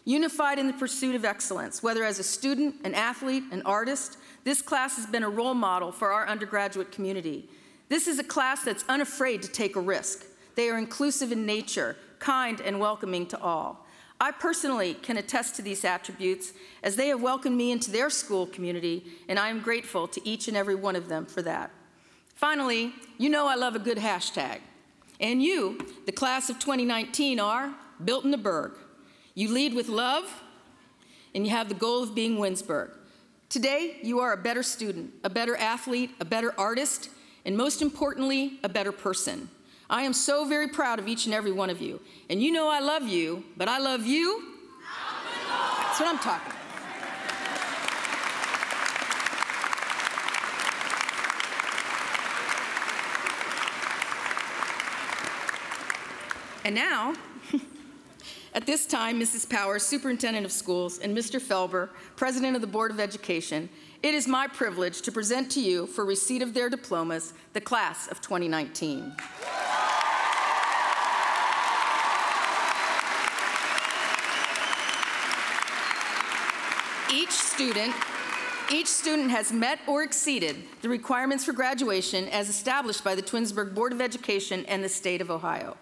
Unified in the pursuit of excellence, whether as a student, an athlete, an artist, this class has been a role model for our undergraduate community. This is a class that's unafraid to take a risk. They are inclusive in nature, kind and welcoming to all. I personally can attest to these attributes as they have welcomed me into their school community, and I am grateful to each and every one of them for that. Finally, you know I love a good hashtag. And you, the class of 2019, are built in the Berg. You lead with love, and you have the goal of being Winsburg. Today, you are a better student, a better athlete, a better artist, and most importantly, a better person. I am so very proud of each and every one of you. And you know I love you, but I love you. That's what I'm talking about. And now, at this time, Mrs. Powers, Superintendent of Schools, and Mr. Felber, President of the Board of Education, it is my privilege to present to you, for receipt of their diplomas, the class of 2019. Each student has met or exceeded the requirements for graduation as established by the Twinsburg Board of Education and the state of Ohio.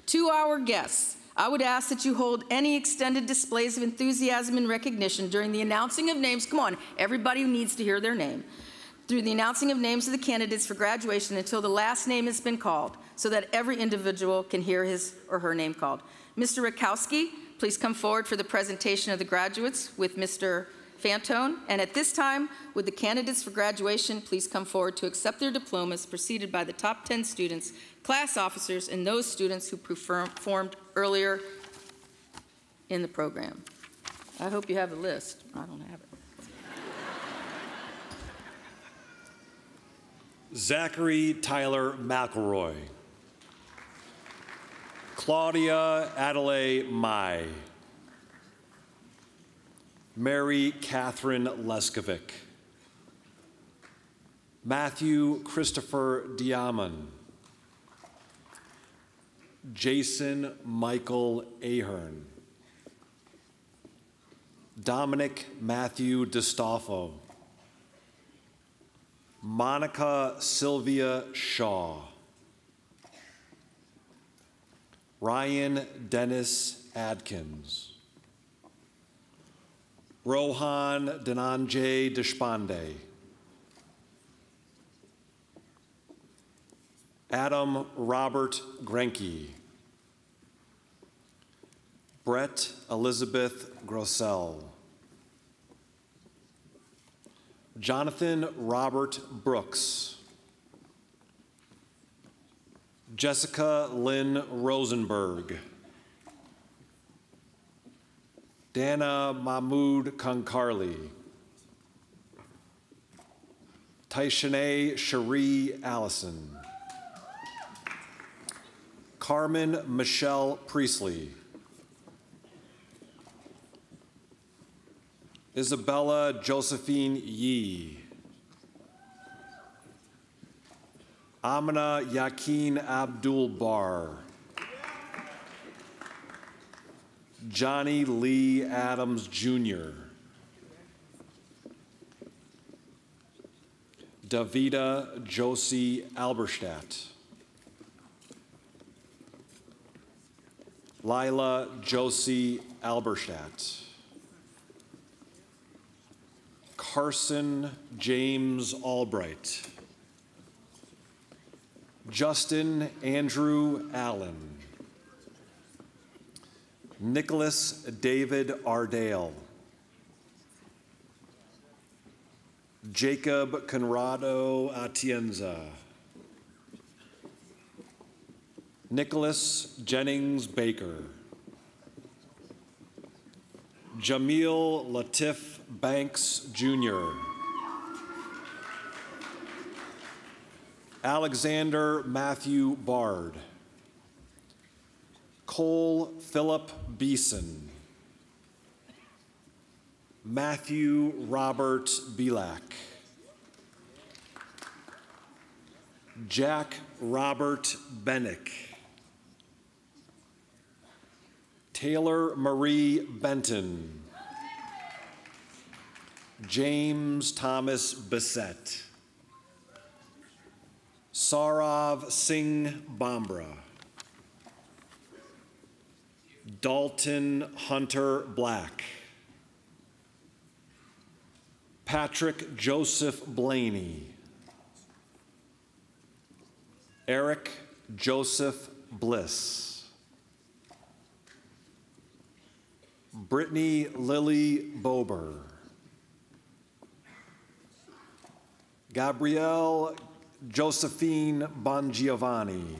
To our guests, I would ask that you hold any extended displays of enthusiasm and recognition during the announcing of names. Come on, everybody needs to hear their name. Through the announcing of names of the candidates for graduation until the last name has been called, so that every individual can hear his or her name called. Mr. Rakowski, please come forward for the presentation of the graduates with Mr. Fantone. And at this time, would the candidates for graduation please come forward to accept their diplomas, preceded by the top 10 students, class officers, and those students who performed earlier in the program. I hope you have a list. I don't have it. Zachary Tyler McElroy. Claudia Adelaide Mai. Mary Catherine Les Kovac. Matthew Christopher Diamond. Jason Michael Ahern. Dominic Matthew DeStoffo. Monica Sylvia Shaw. Ryan Dennis Adkins. Rohan Dhananjay Deshpande. Adam Robert Grenke. Brett Elizabeth Gracel. Jonathan Robert Brooks. Jessica Lynn Rosenberg. Dana Mahmood Konkarli. Taishanae Cherie Allison. Carmen Michelle Priestley. Isabella Josephine Yee. Amina Yakin Abdul Bar. Johnny Lee Adams Jr. Davida Josie Alberstadt. Lila Josie Alberstadt. Carson James Albright. Justin Andrew Allen. Nicholas David Ardale. Jacob Conrado Atienza. Nicholas Jennings Baker. Jamil Latif Banks, Jr. Alexander Matthew Bard. Cole Philip Beeson. Matthew Robert Belak. Jack Robert Bennick. Taylor Marie Benton. James Thomas Bissett. Saurav Singh Bambra. Dalton Hunter Black. Patrick Joseph Blaney. Eric Joseph Bliss. Brittany Lily Bober. Gabrielle Josephine Bongiovanni.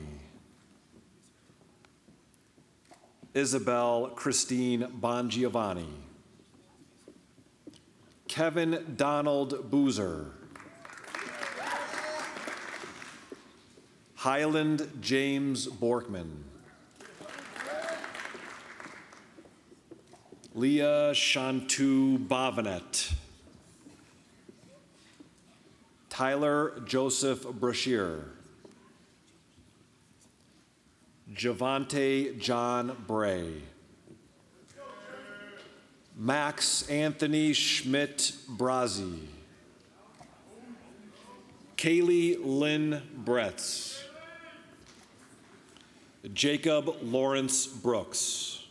Isabel Christine Bongiovanni. Kevin Donald Boozer. Highland James Borkman. Leah Shantu Bavanet. Tyler Joseph Brashear. Javante John Bray. Max Anthony Schmidt Brazi. Kaylee Lynn Bretz. Jacob Lawrence Brooks.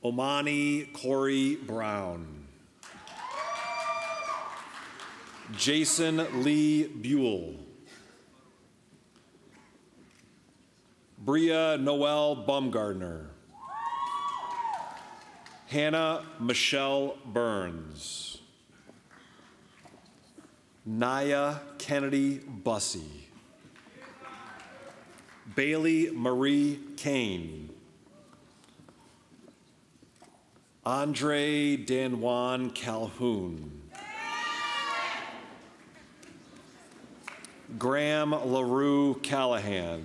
Omani Corey Brown. Jason Lee Buell. Bria Noel Baumgardner. Hannah Michelle Burns. Naya Kennedy Bussey. Bailey Marie Kane. Andre Danwan Calhoun. Graham LaRue Callahan.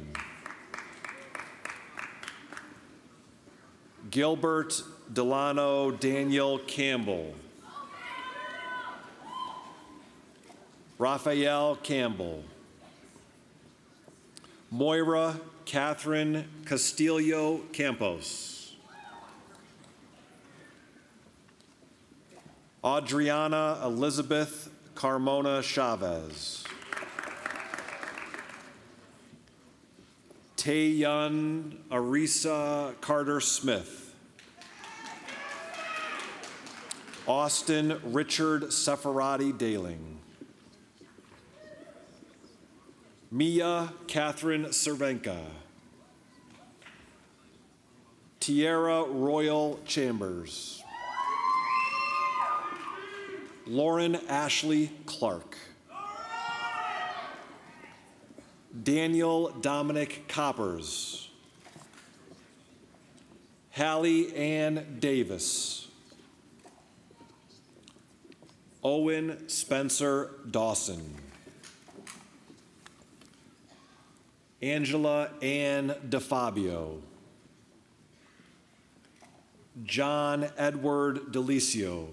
Gilbert Delano Daniel Campbell. Raphael Campbell. Moira Catherine Castillo Campos. Adriana Elizabeth Carmona Chavez. Taeyun Arisa Carter Smith. Austin Richard Sefarati Daling. Mia Catherine Cervenka. Tierra Royal Chambers. Lauren Ashley Clark. Daniel Dominic Coppers. Hallie Ann Davis. Owen Spencer Dawson. Angela Ann DeFabio. John Edward Delicio.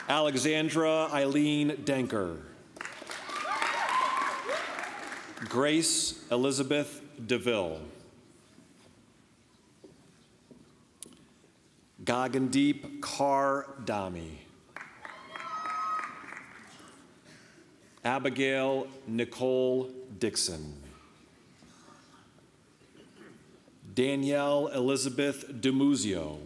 Alexandra Eileen Denker. Grace Elizabeth DeVille. Gagandeep Kaur Dami. Abigail Nicole Dixon. Danielle Elizabeth DeMuzio.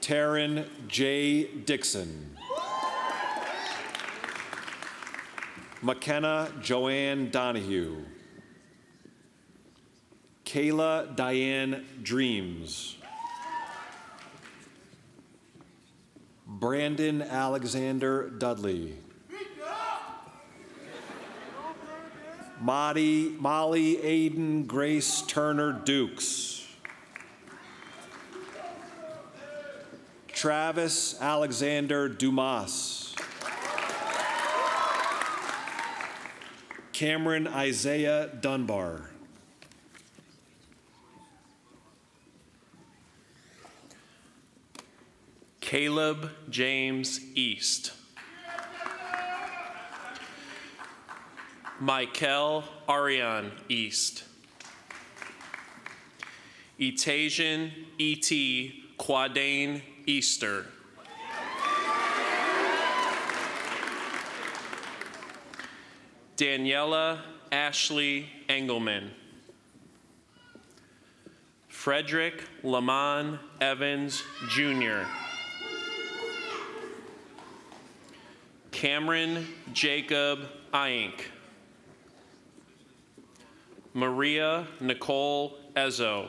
Taryn J. Dixon. McKenna Joanne Donahue. Kayla Diane Dreams. Brandon Alexander Dudley. Molly Aiden Grace Turner Dukes. Travis Alexander Dumas. Cameron Isaiah Dunbar. Caleb James East. Michael Ariane East. Etasian E.T. Quadane Easter. Daniela Ashley Engelman. Frederick Lamont Evans Jr. Cameron Jacob Ink. Maria Nicole Ezzo.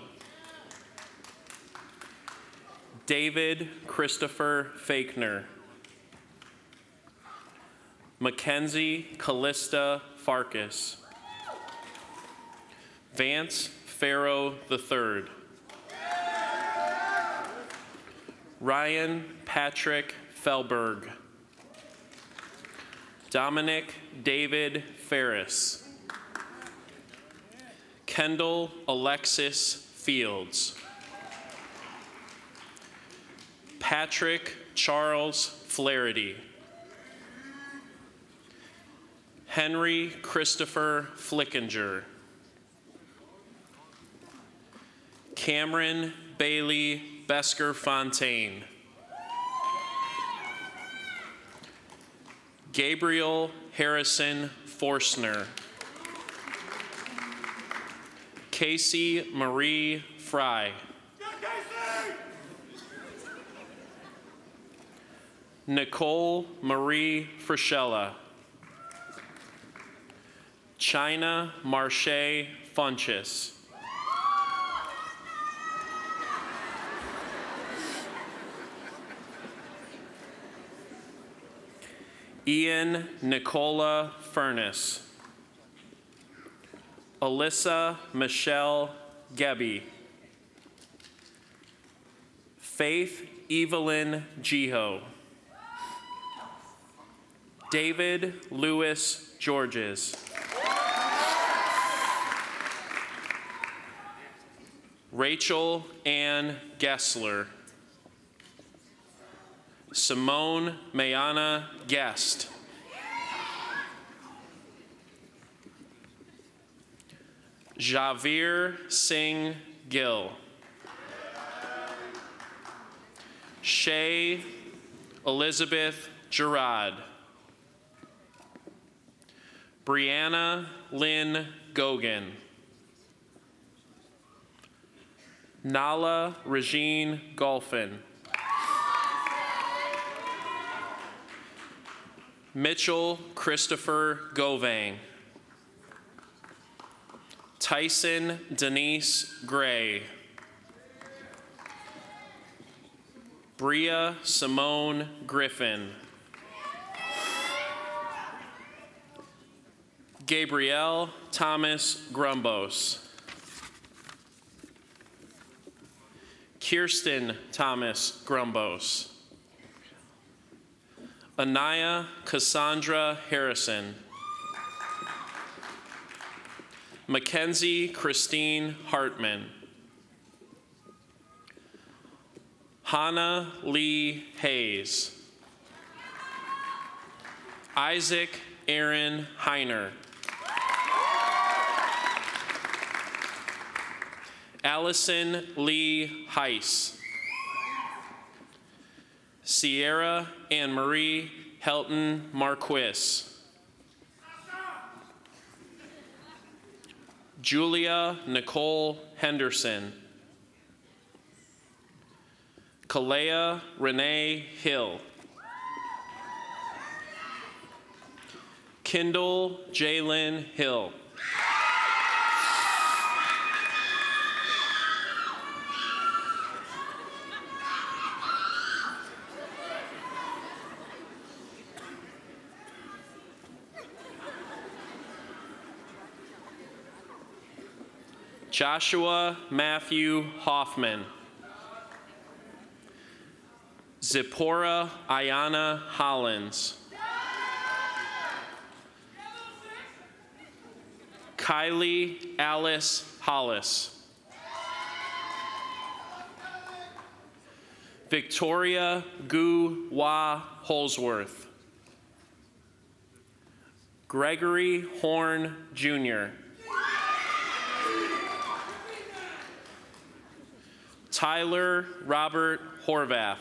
David Christopher Fakener. Mackenzie Callista Farkas. Vance Farrow III. Ryan Patrick Felberg. Dominic David Ferris. Kendall Alexis Fields. Patrick Charles Flaherty. Henry Christopher Flickinger. Cameron Bailey Besker Fontaine. Gabriel Harrison Forstner. Casey Marie Fry. Nicole Marie Frischella. China Marche Funches. Ian Nicola Furness. Alyssa Michelle Gebby. Faith Evelyn Jiho. David Lewis Georges. Rachel Ann Gessler. Simone Mayana Guest. Javeer Singh Gill. Shay Elizabeth Gerard. Brianna Lynn Gogan. Nala Regine Golfin. Mitchell Christopher Govang. Tyson Denise Gray. Bria Simone Griffin. Gabrielle Thomas Grumbos. Kirsten Thomas Grumbos. Anaya Cassandra Harrison. Mackenzie Christine Hartman. Hannah Lee Hayes. Isaac Aaron Heiner. Allison Lee Heiss. Sierra Anne Marie Helton Marquis. Julia Nicole Henderson. Kalea Renee Hill. Kendall Jalen Hill. Joshua Matthew Hoffman. Zipporah Ayana Hollins. Kylie Alice Hollis. Victoria Gu Wa Holsworth. Gregory Horn Jr. Tyler Robert Horvath.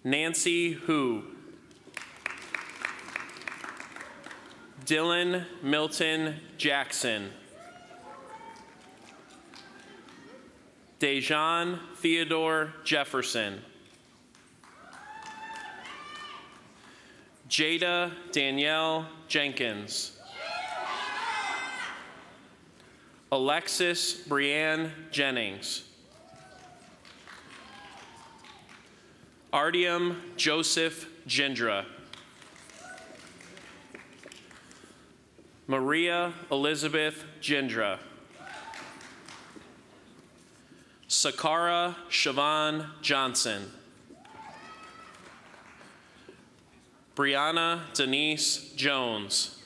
Nancy Hu. Dylan Milton Jackson. Dejan Theodore Jefferson. Jada Danielle Jenkins. Alexis Brianne Jennings. Artyom Joseph Gendra. Maria Elizabeth Gendra. Sakara Siobhan Johnson. Brianna Denise Jones.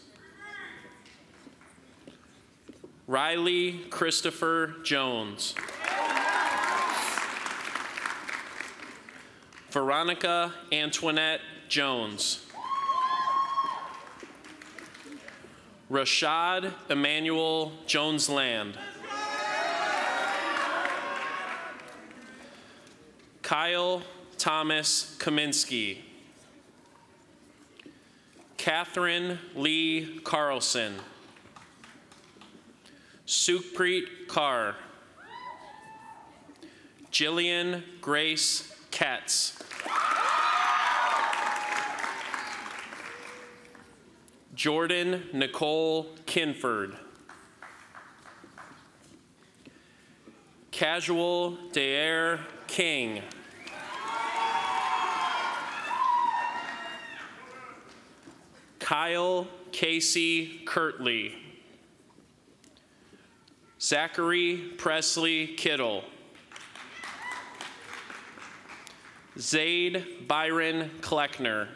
Riley Christopher Jones. Veronica Antoinette Jones. Rashad Emmanuel Jones-Land. Kyle Thomas Kaminsky. Catherine Lee Carlson. Sukhpreet Kaur. Jillian Grace Katz. Jordan Nicole Kinford. Casual Daer King. Kyle Casey Kirtley. Zachary Presley Kittle. Zaid Byron Kleckner.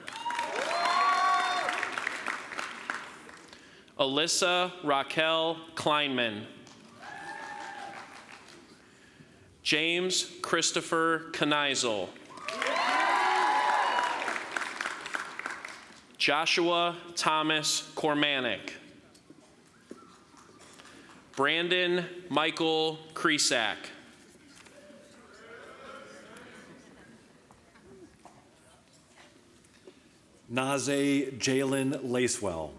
Alyssa Raquel Kleinman. James Christopher Kneisel. Joshua Thomas Kormanik. Brandon Michael Kresak. Nazay Jalen Lacewell.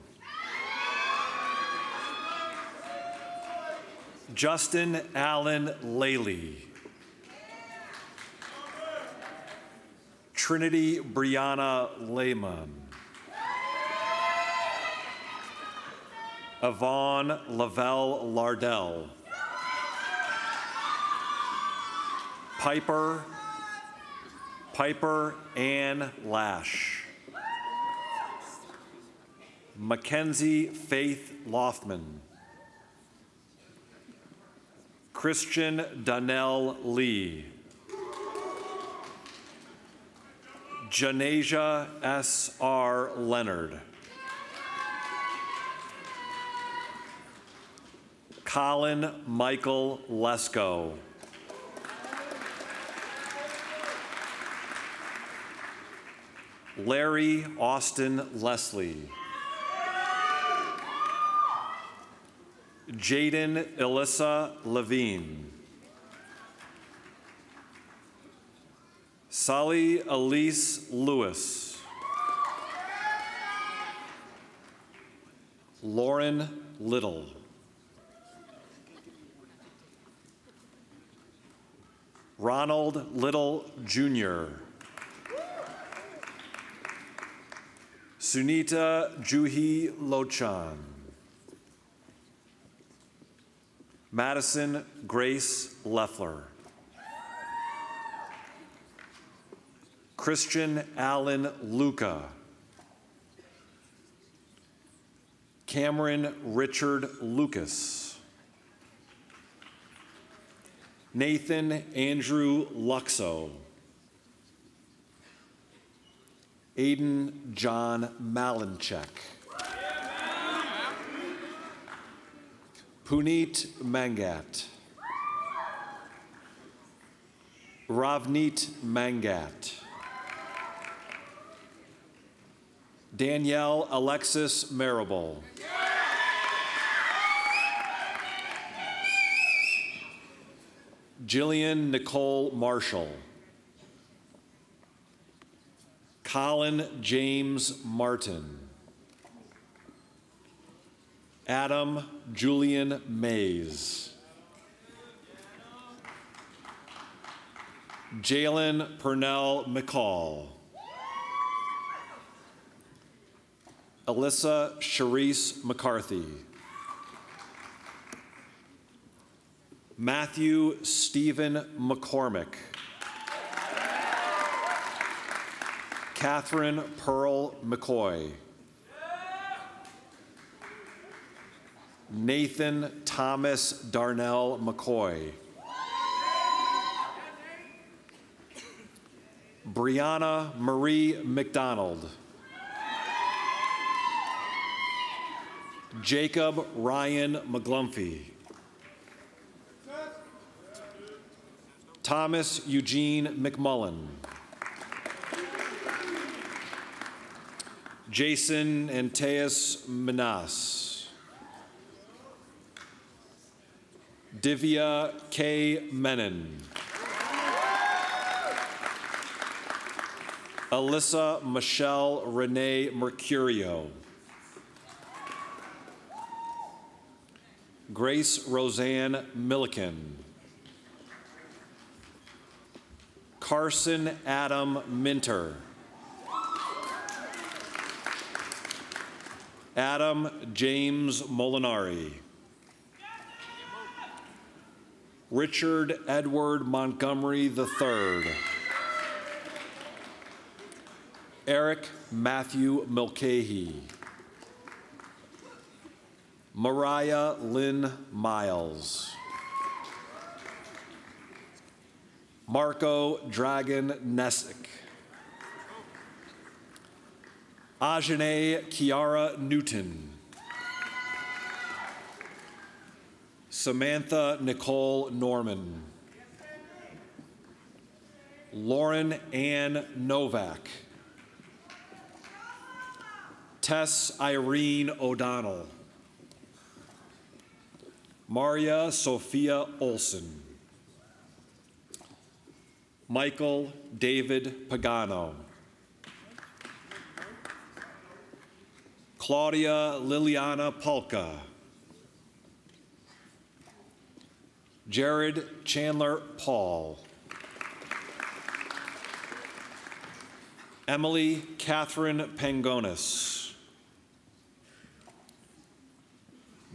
Justin Allen Laley. Trinity Brianna Lehman. Yvonne Lavelle Lardell. Piper Ann Lash. Mackenzie Faith Loftman. Christian Donnell Lee. Janasia S.R. Leonard. Colin Michael Lesko. Larry Austin Leslie. Jaden Elissa Levine. Sally Elise Lewis. Lauren Little. Ronald Little, Jr. Sunita Juhi Lochan. Madison Grace Leffler. Christian Allen Luca. Cameron Richard Lucas. Nathan Andrew Luxo. Aiden John Malinchek. Puneet Mangat. Ravneet Mangat. Danielle Alexis Marable. Jillian Nicole Marshall. Colin James Martin. Adam Julian Mays. Jalen Purnell McCall. Alyssa Charisse McCarthy. Matthew Stephen McCormick. Catherine Pearl McCoy. Nathan Thomas Darnell McCoy. Brianna Marie McDonald. Jacob Ryan McGlumphy. Thomas Eugene McMullen. Jason Antaeus Minas. Divya K. Menon. Alyssa Michelle Renee Mercurio. Grace Roseanne Milliken. Carson Adam Minter. Adam James Molinari. Richard Edward Montgomery III. Eric Matthew Mulcahy. Mariah Lynn Miles. Marco Dragon Nessick. Ajane Kiara Newton. Samantha Nicole Norman. Lauren Ann Novak. Tess Irene O'Donnell. Maria Sophia Olson. Michael David Pagano. Claudia Liliana Polka. Jared Chandler Paul. Emily Catherine Pangonis.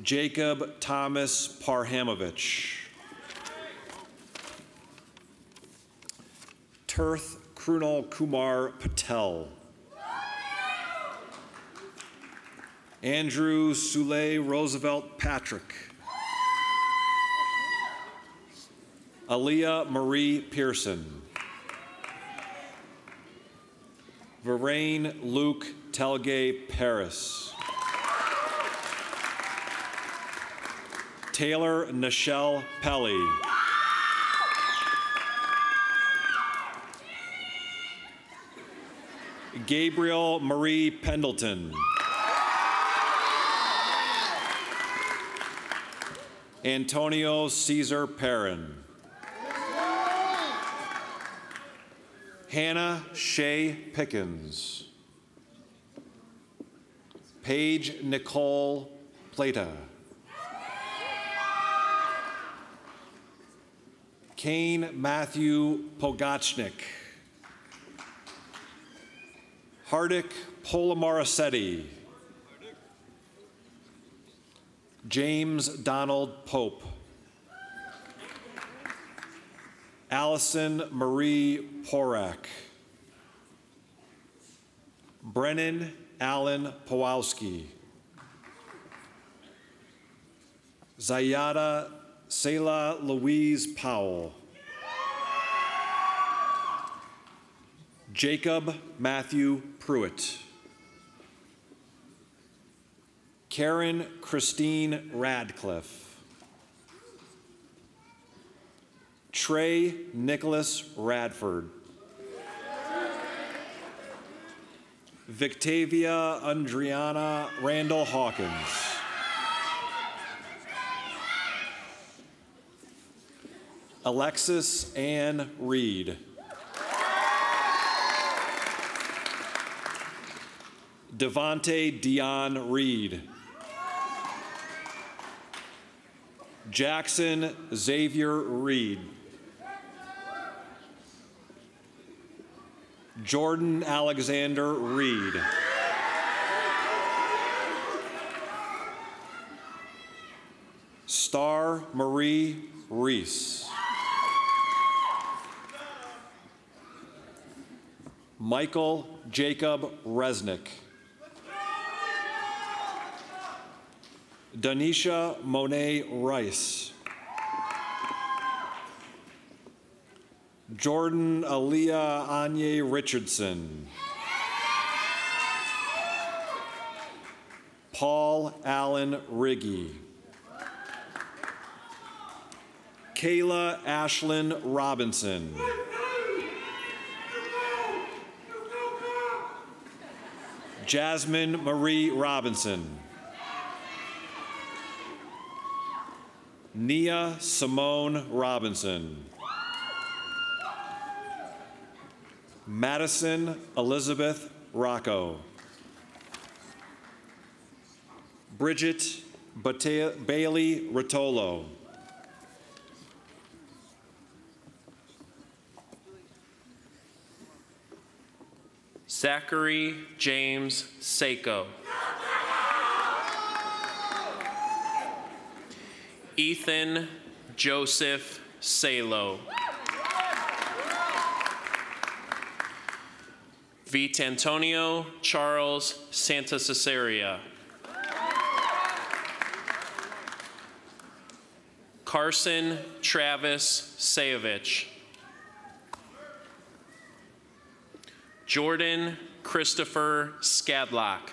Jacob Thomas Parhamovich. Tirth Krunal Kumar Patel. Andrew Sule Roosevelt Patrick. Aaliyah Marie Pearson. Verain Luke Telgay Paris. Taylor Nichelle Pelly. Gabriel Marie Pendleton. Antonio Caesar Perrin. Hannah Shea Pickens. Paige Nicole Plata. Kane Matthew Pogachnik. Hardik Polamarasetti. James Donald Pope. Allison Marie Porak. Brennan Allen Pawlowski. Zayada Selah Louise Powell. Jacob Matthew Pruitt. Karen Christine Radcliffe. Trey Nicholas Radford. Victavia Andriana Randall Hawkins. Alexis Ann Reed. Devonte Dion Reed. Jackson Xavier Reed. Jordan Alexander Reed. Star Marie Reese. Michael Jacob Resnick. Danisha Monet Rice. Jordan Aaliyah Anye Richardson. Paul Allen Riggy. Kayla Ashlyn Robinson. Jasmine Marie Robinson. Nia Simone Robinson. Madison Elizabeth Rocco. Bridget Bailey Rotolo. Zachary James Seiko. Ethan Joseph Salo. Vitantonio Charles Santa Cesaria. Carson Travis Sayevich. Jordan Christopher Skadlock.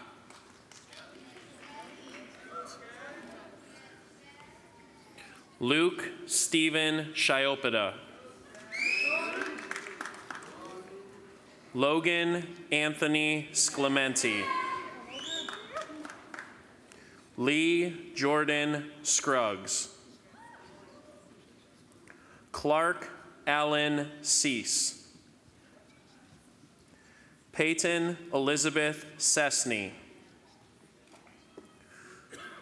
Luke Stephen Shiopeda. Logan Anthony Sclementi. Lee Jordan Scruggs. Clark Allen Cease. Peyton Elizabeth Sesney.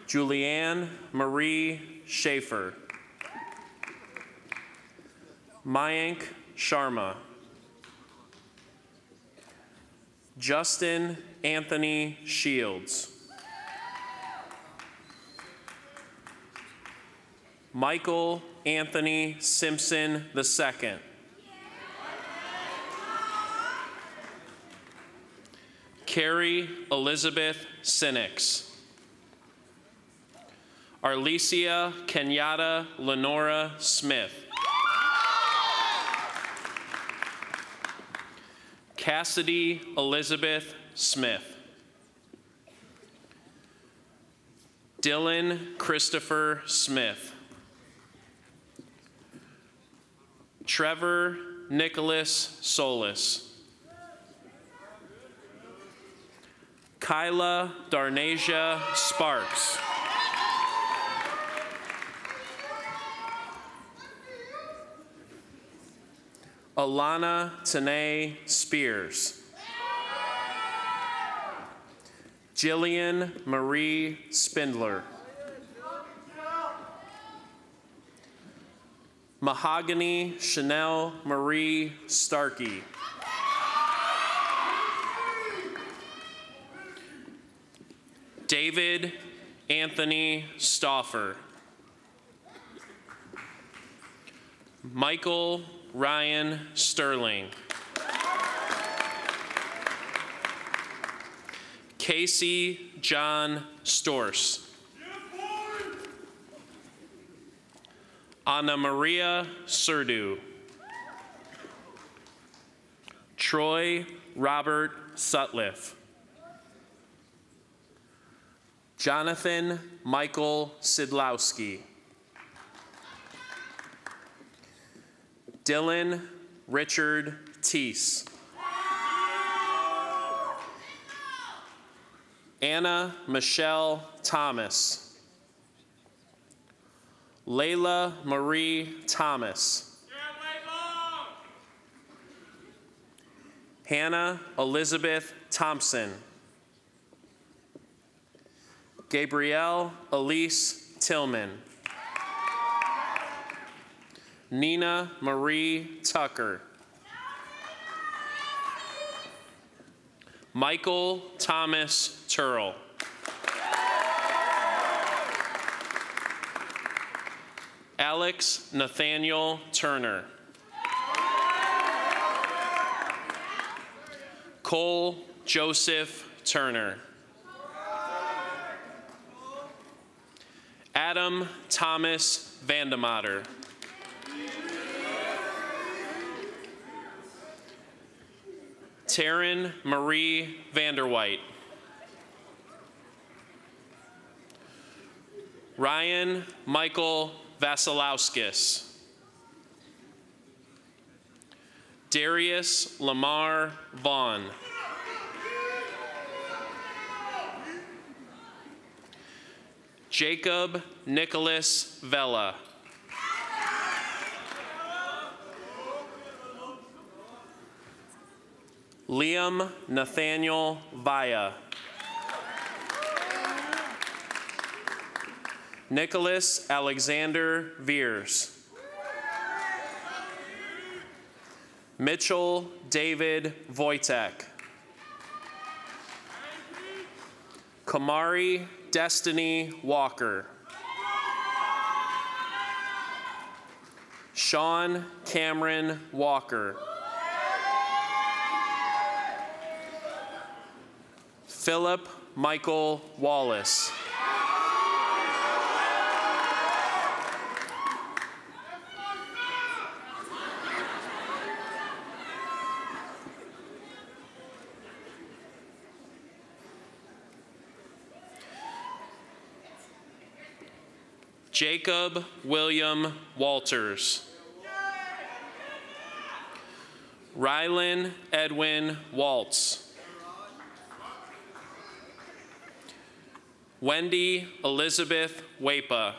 Julianne Marie Schaefer. Mayank Sharma. Justin Anthony Shields. Michael Anthony Simpson II. Carrie Elizabeth Sinix. Arlesia Kenyatta Lenora Smith. Cassidy Elizabeth Smith. Dylan Christopher Smith. Trevor Nicholas Solis. Kyla Darnasia Sparks. Alana Tanae Spears. Jillian Marie Spindler. Mahogany Chanel Marie Starkey. David Anthony Stauffer. Michael Ryan Sterling. Casey John Storrs. Anna Maria Surdu. Troy Robert Sutliff. Jonathan Michael Sidlowski. Dylan Richard Teese. Anna Michelle Thomas. Layla Marie Thomas. Hannah Elizabeth Thompson. Gabrielle Elise Tillman. Nina Marie Tucker. Michael Thomas Turl. Alex Nathaniel Turner. Cole Joseph Turner. Adam Thomas Vandemotter. Taryn Marie Vanderwhite. Ryan Michael Vasilowskis. Darius Lamar Vaughn. Jacob Nicholas Vella. Liam Nathaniel Vaya. Nicholas Alexander Veers. Mitchell David Wojtek. Kamari Destiny Walker. Sean Cameron Walker. Philip Michael Wallace. Jacob William Walters. Rylan Edwin Waltz. Wendy Elizabeth Wapa.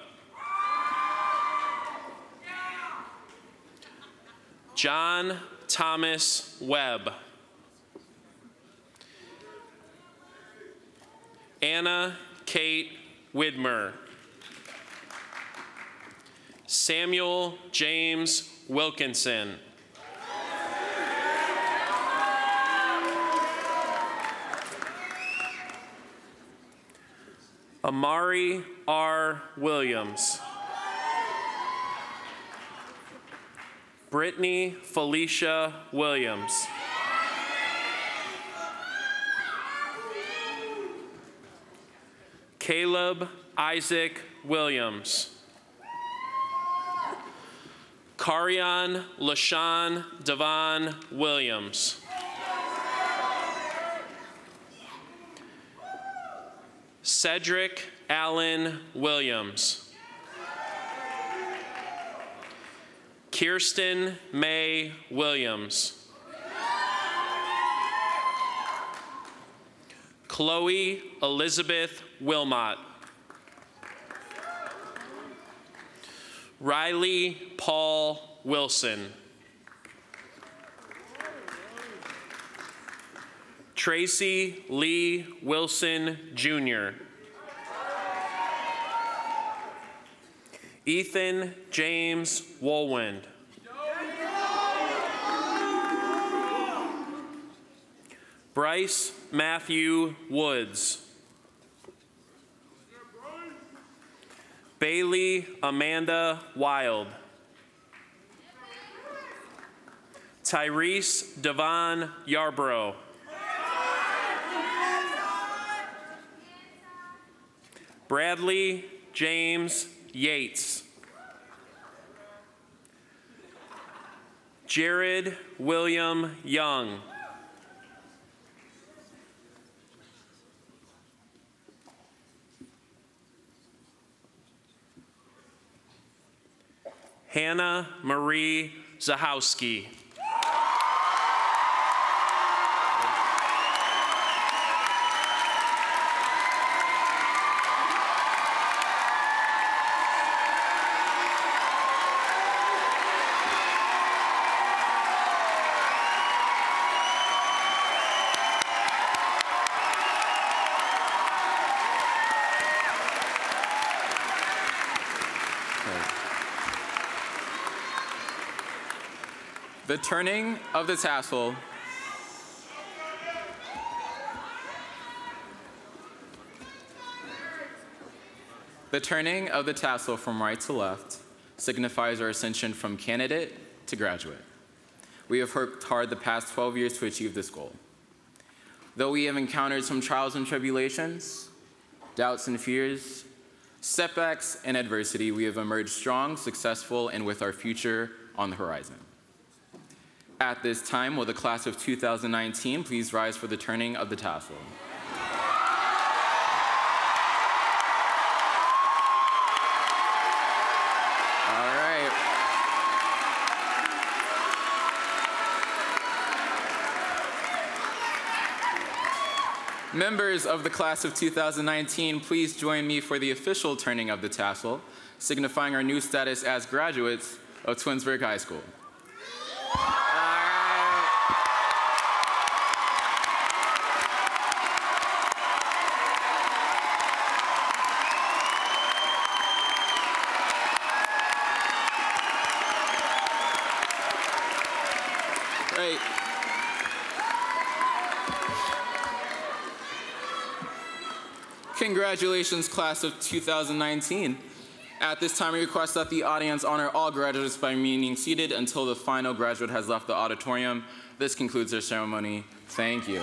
John Thomas Webb. Anna Kate Widmer. Samuel James Wilkinson. Amari R. Williams. Brittany Felicia Williams. Caleb Isaac Williams. Carion LaShawn Devon Williams. Cedric Allen Williams. Kirsten May Williams. Chloe Elizabeth Wilmot. Riley Paul Wilson. Tracy Lee Wilson Jr. Ethan James Woolwind. Bryce Matthew Woods. Bailey Amanda Wild. Tyrese Devon Yarbrough. Bradley James Yates. Jared William Young. Hannah Marie Zahowski. The turning of the tassel. The turning of the tassel from right to left signifies our ascension from candidate to graduate. We have worked hard the past 12 years to achieve this goal. Though we have encountered some trials and tribulations, doubts and fears, setbacks and adversity, we have emerged strong, successful, and with our future on the horizon. At this time, will the class of 2019 please rise for the turning of the tassel? All right. Members of the class of 2019, please join me for the official turning of the tassel, signifying our new status as graduates of Twinsburg High School. Great. Congratulations, class of 2019. At this time, we request that the audience honor all graduates by remaining seated until the final graduate has left the auditorium. This concludes our ceremony. Thank you.